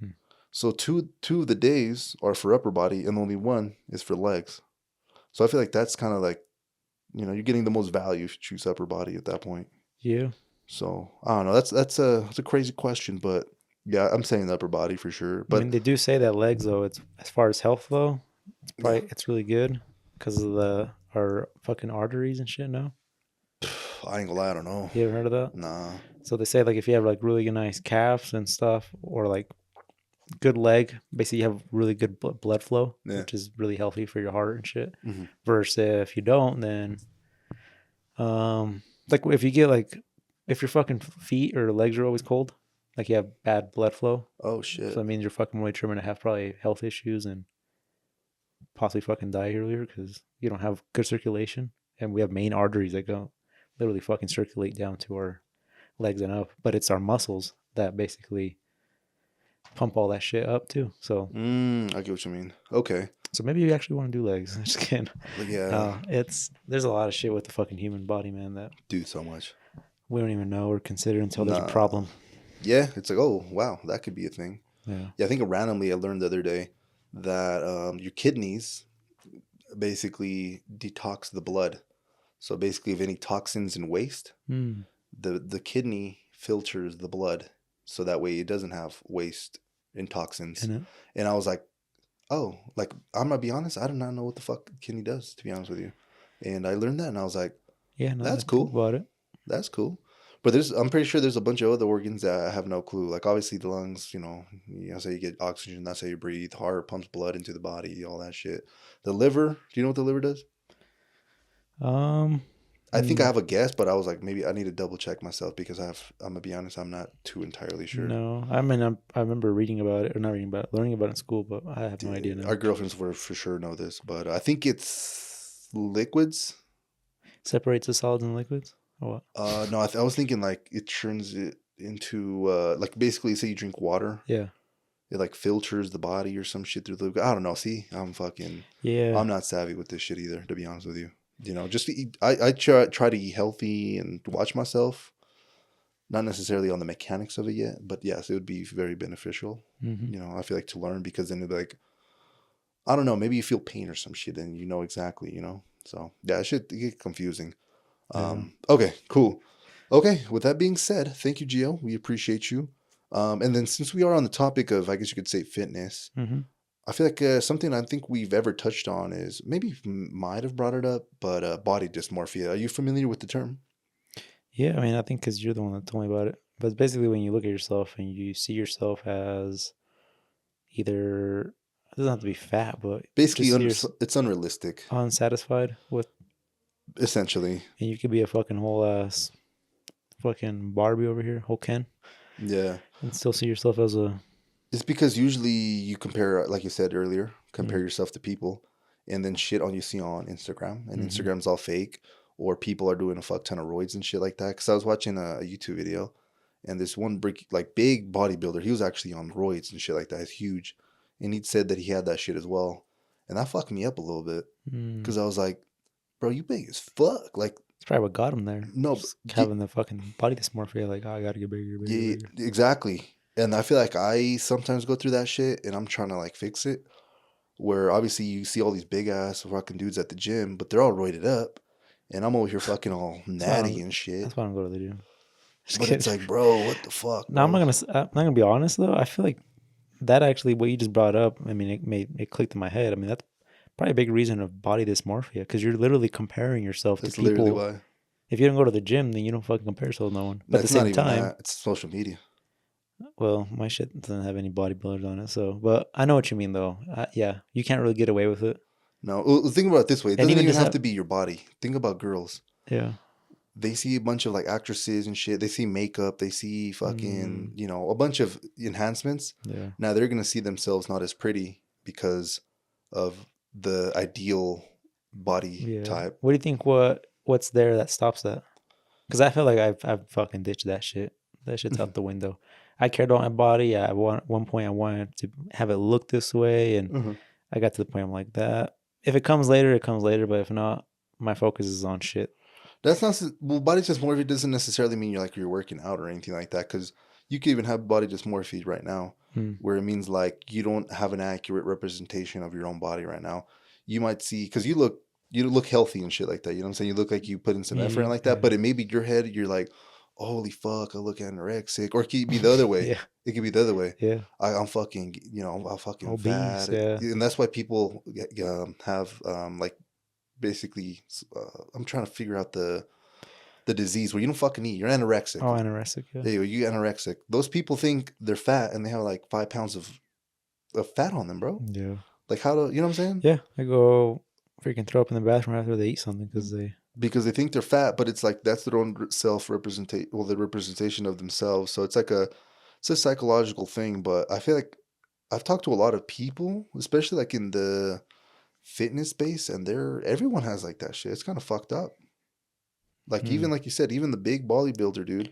Hmm. So two of the days are for upper body and only one is for legs. So I feel like that's kind of like, you're getting the most value if you choose upper body at that point. Yeah. So I don't know. That's a crazy question, but yeah, I'm saying the upper body for sure. I mean, But they do say that legs though. It's as far as health though, yeah, it's really good because of our fucking arteries and shit. No. I ain't gonna lie, I don't know. You ever heard of that? Nah. So they say like if you have like really nice calves and stuff, or like good leg, basically you have really good blood flow, Yeah. which is really healthy for your heart and shit. Mm-hmm. Versus if you don't, then like if you get like if your fucking feet or legs are always cold, like you have bad blood flow, Oh so shit. that means you're fucking more determined to have probably health issues and possibly fucking die earlier because you don't have good circulation. And we have main arteries that go literally fucking circulate down to our legs and up, but it's our muscles that basically pump all that shit up too. So I get what you mean. Okay. so maybe you actually want to do legs. I'm just kidding. Yeah. There's a lot of shit with the fucking human body, man, that Dude, so much. we don't even know or consider until there's a Nah. problem. Yeah, it's like, oh wow, that could be a thing. Yeah. Yeah, I think randomly I learned the other day that your kidneys basically detox the blood. So basically, if any toxins and waste, Mm. the kidney filters the blood, so that way it doesn't have waste and toxins. In it. And I was like, oh, like I'm gonna be honest, I do not know what the fuck kidney does, to be honest with you. And I learned that, and I was like, Yeah, no, that's I think cool. about it. That's cool. But I'm pretty sure there's a bunch of other organs that I have no clue. Like obviously the lungs, that's how you get oxygen. That's how you breathe. Heart pumps blood into the body, all that shit. The liver, do you know what the liver does? I think I have a guess, but I was like, maybe I need to double check myself because I'm gonna be honest, I'm not too entirely sure. No, I mean, I remember reading about it, or not reading about it, learning about it in school, but I have no idea now. Our girlfriends for sure know this, but I think it's liquids. Separates the solids and liquids, or what? No, I was thinking like it turns it into like basically say you drink water. Yeah. It like filters the body or some shit through the liquid. I don't know. See, I'm not savvy with this shit either, to be honest with you. Just to eat. I try to eat healthy and watch myself. Not necessarily on the mechanics of it yet, but yes, it would be very beneficial. Mm-hmm. I feel like to learn because then it'd be like, I don't know, maybe you feel pain or some shit and you know exactly. So yeah, it should get confusing. Okay, cool. Okay, with that being said, thank you, Gio. We appreciate you. And then since we are on the topic of, I guess you could say fitness, I feel like something I think we've ever touched on is maybe might have brought it up, but body dysmorphia. Are you familiar with the term? Yeah, I mean, I think because you're the one that told me about it. But it's basically when you look at yourself and you see yourself as either, it doesn't have to be fat, but Basically, just it's unrealistic, unsatisfied with, essentially. and you could be a fucking whole ass fucking Barbie over here, whole Ken, Yeah. and still see yourself as a. It's because usually you compare, like you said earlier, compare yourself to people and then shit on you see on Instagram. And Instagram's all fake, or people are doing a fuck ton of roids and shit like that. Because I was watching a YouTube video and this one big bodybuilder, he was actually on roids and shit like that. It's huge. And he said that he had that shit as well. And that fucked me up a little bit. Because I was like, bro, you big as fuck. Like, it's probably what got him there. No, just having the fucking body dysmorphia, like, oh, I gotta get bigger, bigger. Exactly. And I feel like I sometimes go through that shit and I'm trying to like fix it. Where obviously you see all these big ass fucking dudes at the gym, but they're all roided up. And I'm over here fucking all natty and shit. That's why I don't go to the gym. But it's like, bro, what the fuck? No, I'm not gonna be honest though. I feel like that actually, what you just brought up, I mean, it clicked in my head. I mean, that's probably a big reason of body dysmorphia because you're literally comparing yourself to people. That's literally why. If you don't go to the gym, then you don't fucking compare yourself to no one. But at the same time, it's social media. Well, my shit doesn't have any bodybuilders on it, so. But I know what you mean, though. Yeah, you can't really get away with it. No, well, think about it this way. It doesn't even have to be your body. Think about girls. Yeah. They see a bunch of like actresses and shit. They see makeup. They see fucking, a bunch of enhancements. Yeah. Now they're going to see themselves not as pretty because of the ideal body type. What do you think? What's there that stops that? Because I feel like I've fucking ditched that shit. That shit's out the window. I cared about my body. At one point, I wanted to have it look this way, and I got to the point I'm like that. If it comes later, it comes later. But if not, my focus is on shit. That's not body dysmorphia doesn't necessarily mean you're working out or anything like that. Because you could even have body dysmorphia right now, where it means like you don't have an accurate representation of your own body right now. You might see because you look healthy and shit like that. You know what I'm saying? You look like you put in some effort and like that. But it may be your head. You're like, holy fuck, I look anorexic. Or it could be the other way. It could be the other way. Yeah. I'm fucking, I'm fucking obese, fat. Yeah. And that's why people have like basically, I'm trying to figure out the the disease where you don't fucking eat. You're anorexic. Oh, anorexic. Yeah. There you anorexic. Those people think they're fat and they have like 5 pounds of fat on them, bro. Yeah. Like how to, you know what I'm saying? Yeah. I go freaking throw up in the bathroom after they eat something because they think they're fat, but it's like that's their own self-representation, well, the representation of themselves. So it's like it's a psychological thing. But I feel like I've talked to a lot of people, especially like in the fitness space, and everyone has like that shit. It's kind of fucked up. Like even like you said, even the big bodybuilder dude,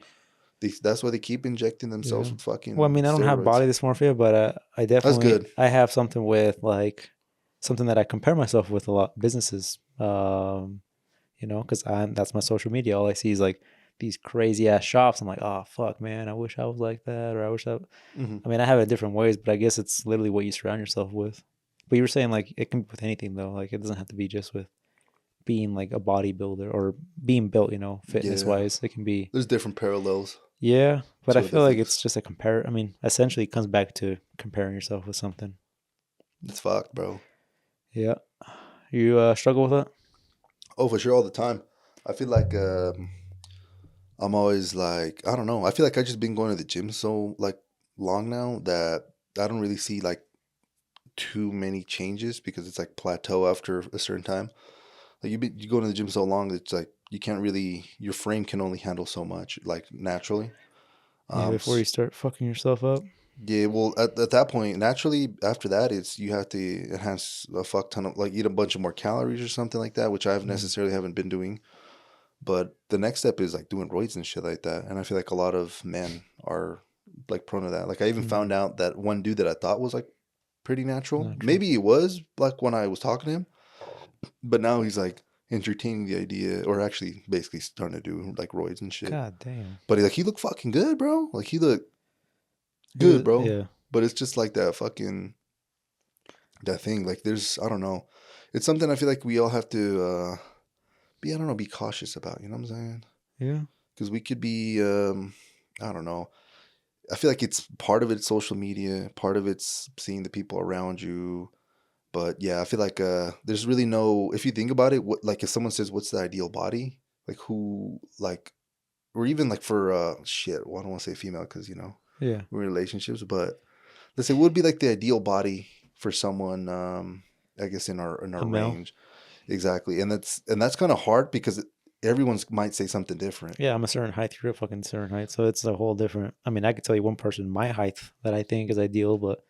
that's why they keep injecting themselves Yeah. with fucking Well, I mean, I don't have steroids. body dysmorphia, but I That's definitely good. I have something with like something that I compare myself with a lot businesses. Because that's my social media. All I see is like these crazy ass shops. I'm like, oh fuck, man, I wish I was like that, or I wish I. Mm-hmm. I mean, I have it in different ways, but I guess it's literally what you surround yourself with. But you were saying like it can be with anything though. Like it doesn't have to be just with being like a bodybuilder or being built. Fitness Yeah, wise, it can be. there's different parallels Yeah, but I to other feel like it's things. just a compare. I mean, essentially, it comes back to comparing yourself with something. It's fucked, bro. Yeah, you struggle with that? Oh, for sure, all the time. I feel like I'm always like, I don't know. I feel like I just been going to the gym so like long now that I don't really see like too many changes because it's like plateau after a certain time. Like you go to the gym so long, it's like you can't really, your frame can only handle so much like naturally. Yeah, before you start fucking yourself up. Yeah, well, at that point, naturally, after that, it's you have to enhance a fuck ton of like eat a bunch of more calories or something like that, which I Mm. necessarily haven't been doing. But the next step is like doing roids and shit like that. And I feel like a lot of men are like prone to that. Like I even Mm. found out that one dude that I thought was like pretty natural. Natural. Maybe it was like when I was talking to him, but now he's like entertaining the idea or actually basically starting to do like roids and shit. God damn. But he looked fucking good, bro. Like he looked good, bro. Yeah. But it's just like that fucking that thing. Like there's I don't know. It's something I feel like we all have to be I don't know, be cautious about, you know what I'm saying? Yeah. Because we could be I don't know. I feel like it's part of it's social media, part of it's seeing the people around you. But yeah, I feel like there's really no if you think about it, what like if someone says what's the ideal body, like who like or even like for shit, well, I don't want to say female because Yeah. we're in relationships, but let's say what would be like the ideal body for someone I guess in A our male. range. Exactly. And that's kind of hard because everyone's might say something different. Yeah, I'm a certain height. You're a fucking certain height. So it's a whole different. I mean, I could tell you one person my height that I think is ideal, but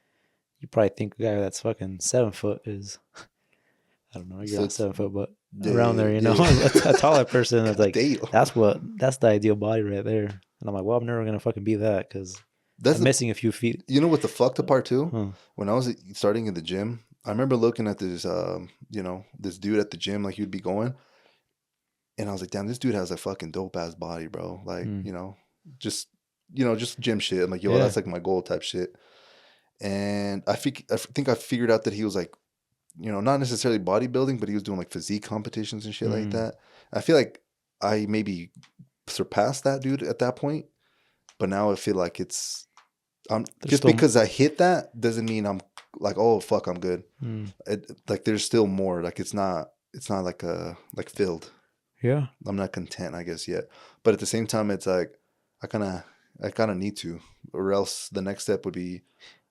you probably think a guy that's fucking 7 foot is, I don't know, you're So not it's 7 foot, but around yeah, there, yeah, a yeah. taller person that's God like, damn. that's the ideal body right there. And I'm like, well, I'm never going to fucking be that because That's I'm the missing a few feet. you know what the fucked up part too? Huh. When I was starting in the gym, I remember looking at this this dude at the gym like he'd be going and I was like, damn, this dude has a fucking dope ass body, bro. Like, Mm. just just gym shit. I'm like, yo, Yeah. that's like my goal type shit. And I think I figured out that he was like, not necessarily bodybuilding, but he was doing like physique competitions and shit like Mm. that. I feel like I maybe surpassed that dude at that point, but now I feel like I'm There's just still, because I hit that doesn't mean I'm like, oh fuck, I'm good. mm. Like there's still more. Like it's not like like filled. Yeah. I'm not content, I guess, yet. But at the same time, it's like I kind of I kind of need to, or else the next step would be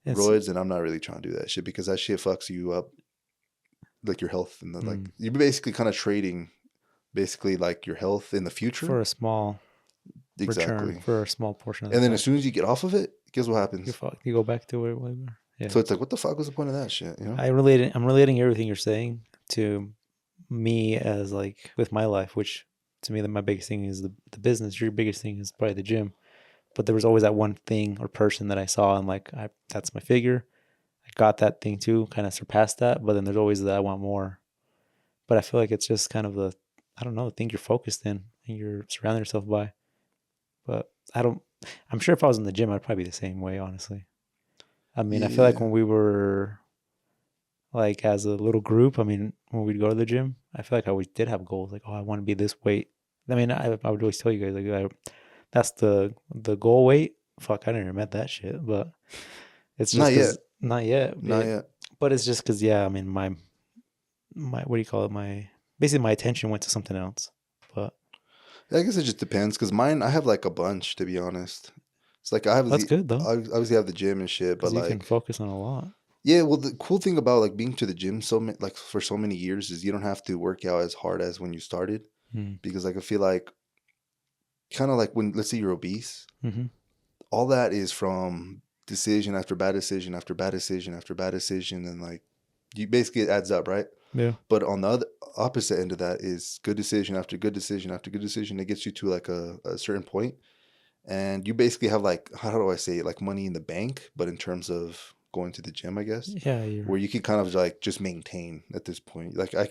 It's, roids, and I'm not really trying to do that shit because that shit fucks you up, like your health, and then like mm. you're basically kind of trading, basically like your health in the future. For a small return Exactly. for a small portion of the And then as time. soon as you get off of it, guess what You happens? fuck, you go back to where we were. Yeah. So it's like, what the fuck was the point of that shit? I'm relating everything you're saying to me as like with my life, which to me, my biggest thing is the business. Your biggest thing is probably the gym. But there was always that one thing or person that I saw and like, that's my figure. I got that thing too, kind of surpassed that. But then there's always that I want more. But I feel like it's just kind of I don't know, the thing you're focused in and you're surrounding yourself by. But I'm sure if I was in the gym, I'd probably be the same way, honestly. I mean, I feel like Yeah. when we were like as a little group, I mean, when we'd go to the gym, I feel like I always did have goals. Like, oh, I want to be this weight. I mean, I would always tell you guys, like, that's the goal weight. Fuck, I never met that shit. But it's just Not because, yet. not yet. Not yet. But it's just because, yeah, I mean, my, what do you call it? Basically, my attention went to something else. But I guess it just depends because mine, I have like a bunch to be honest. It's like I have That's good though, I obviously have the gym and shit, but because you can like focus on a lot. yeah, well the cool thing about like being to the gym like for so many years is you don't have to work out as hard as when you started Mm. because like I feel like kind of like when let's say you're obese, Mm-hmm. all that is from decision after bad decision after bad decision after bad decision and like you basically it adds up, right? Yeah. But on the other opposite end of that is good decision after good decision after good decision. It gets you to like a certain point, and you basically have like how do I say it, like money in the bank, but in terms of going to the gym, I guess, Yeah, where you're. you can kind of like just maintain at this point. Like I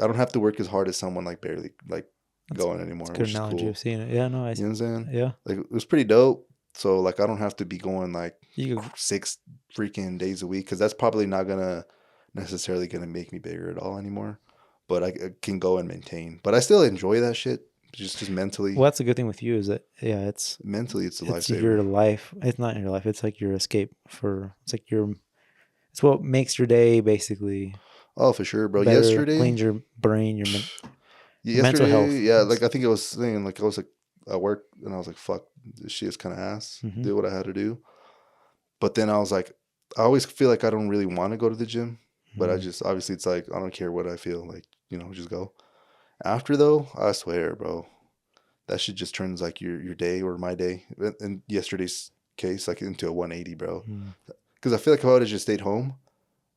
don't have to work as hard as someone like barely like That's going a anymore, good which is analogy of cool. seeing it. Yeah, no, You know what I'm saying? yeah. Like it was pretty dope. So like I don't have to be going like You could, 6 freaking days a week because that's probably not gonna necessarily gonna make me bigger at all anymore. But I can go and maintain. But I still enjoy that shit. Just well, mentally, that's the good thing with you is that yeah, mentally, it's a it's your lifesaver. life. It's not your life. It's like your escape for. It's like your. It's what makes your day basically Oh, for sure, bro. better. Yesterday, Cleans your brain, your mental yesterday, health. yeah, like I think I was saying, like I was like at work and I was like, fuck, this shit is kind of ass. Mm-hmm. Did what I had to do. But then I was like, I always feel like I don't really want to go to the gym, but I Mm. just obviously it's like I don't care what I feel like, just go. After though, I swear, bro, that shit just turns like your day or my day in yesterday's case like into a 180, bro. Mm. Because I feel like if I would have just stayed home,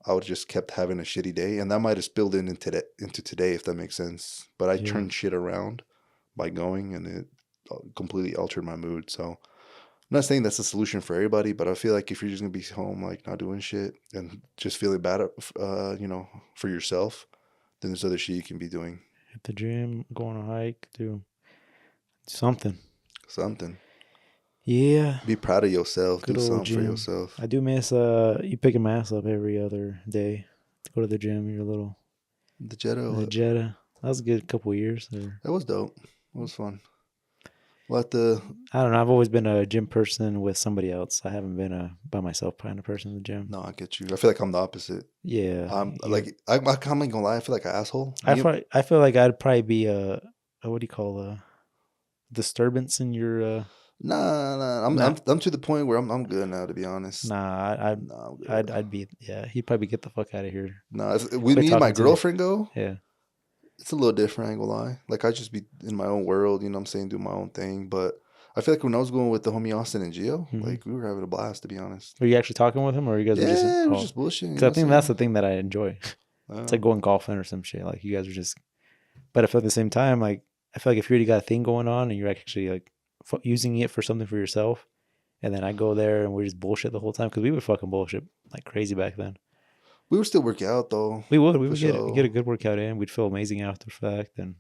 I would have just kept having a shitty day, and that might have spilled into today if that makes sense. But I Yeah. turned shit around by going, and it completely altered my mood. So I'm not saying that's a solution for everybody, but I feel like if you're just gonna be home, like not doing shit and just feeling bad, for yourself, then there's other shit you can be doing. Hit the gym, go on a hike, do something. Something. Yeah. Be proud of yourself. Do Good old something for gym. yourself. I do miss you picking my ass up every other day to go to the gym. Your little The Jetta, the Jetta. That was a good couple of years. Or that was dope. It was fun. We'll have to. I don't know. I've always been a gym person with somebody else. I haven't been a by myself kind of person in the gym. No, I get you. I feel like I'm the opposite. Yeah, I'm you. like I'm not gonna lie. I feel like an asshole. Me, I feel like I'd probably be a what do you call a disturbance in your nah. nah I'm to the point where I'm good now. To be honest, nah nah, I'm good. I'd be yeah. He'd probably get the fuck out of here. Nah, with Quit me and my talking to me. girlfriend go, Yeah. it's a little different. I ain't gonna lie. Like I just be in my own world. You know what I'm saying? Do my own thing. But I feel like when I was going with the homie Austin and Gio, Mm-hmm. like we were having a blast. To be honest. Are you actually talking with him, or you guys were just Yeah, it was oh? just bullshit. You Because know I what think I'm that's the saying? thing that I enjoy. It's like Um, going golfing or some shit. Like you guys are just. But I feel at the same time, like I feel like if you already got a thing going on and you're actually like using it for something for yourself, and then I go there and we just bullshit the whole time because we would fucking bullshit like crazy back then. we were still working out though, We for would get a sure. good workout in. We'd feel amazing after the fact, and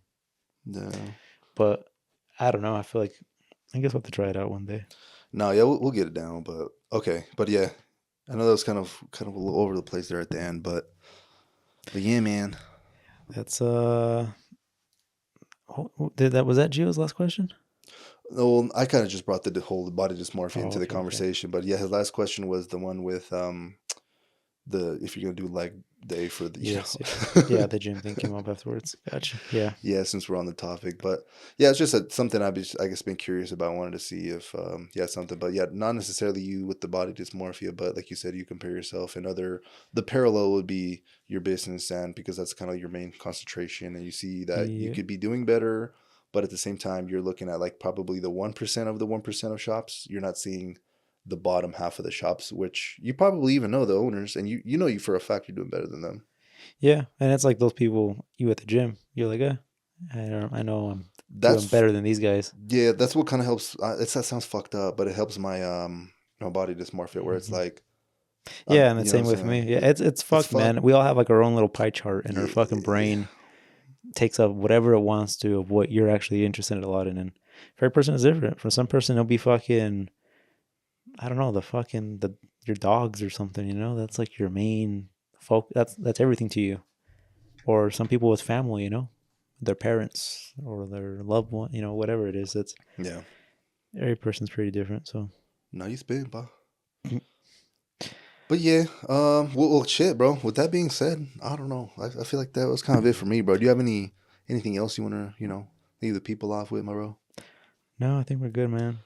Yeah. but I don't know. I feel like I guess we'll have to try it out one day. No, yeah, we'll get it down, but okay, but yeah, I know that was kind of a little over the place there at the end, but yeah, man. That's did that was that Gio's last question? Well, I kind of just brought the whole body dysmorphia Oh, into the okay. conversation, but yeah, his last question was the one with the if you're gonna do leg day for the Yes, yes. Yeah, the gym thing came up afterwards. Gotcha. Yeah. yeah, since we're on the topic, but yeah, it's just something I guess been curious about. Wanted to see if yeah something, but yeah, not necessarily you with the body dysmorphia, but like you said, you compare yourself and other. The parallel would be your business, and because that's kind of your main concentration, and you see that you Yeah. could be doing better, but at the same time, you're looking at like probably the 1% of the 1% of shops. You're not seeing the bottom half of the shops, which you probably even know the owners, and you for a fact you're doing better than them. Yeah, and it's like those people you at the gym. You're like, I know I'm doing That's better than these guys. Yeah, that's what kind of helps. That sounds fucked up, but it helps my body dysmorphia where it's Hmm. like Yeah, and the you know same what I'm with me. saying. Yeah, it's It's fucked, fucked. man. We all have like our own little pie chart, and our fucking Yeah, brain takes up whatever it wants to of what you're actually interested in a lot in. And for every person is different. For some person, it'll be fucking I don't know the your dogs or something. You know, that's like your main folk. That's everything to you. Or some people with family. You know, their parents or their loved one. You know, whatever it is. It's yeah. every person's pretty different. So. No, you spin, pa. But yeah, well, shit, bro. With that being said, I don't know. I feel like that was kind of it for me, bro. Do you have anything else you wanna? leave the people off with, my bro? No, I think we're good, man.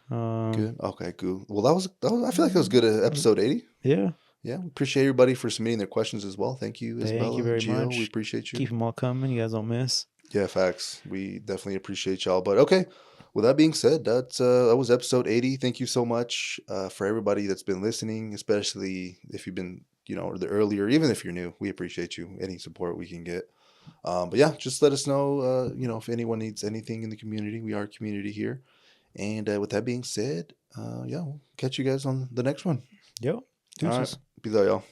Good. Okay, cool. Well, that was I feel like it was good. Episode 80. Yeah. Yeah, we appreciate everybody for submitting their questions as well. Thank you, Thank you Isabella, very Gio. We much. appreciate you. Keep them all coming. You guys don't miss. Yeah, facts. We definitely appreciate y'all. But okay, with that being said, that was episode 80. Thank you so much for everybody that's been listening, especially if you've been, the earlier, even if you're new. We appreciate you. Any support we can get. But yeah, just let us know, if anyone needs anything in the community. We are a community here. And with that being said, yeah, we'll catch you guys on the next one. Yo, All right. deuces. Be there, y'all.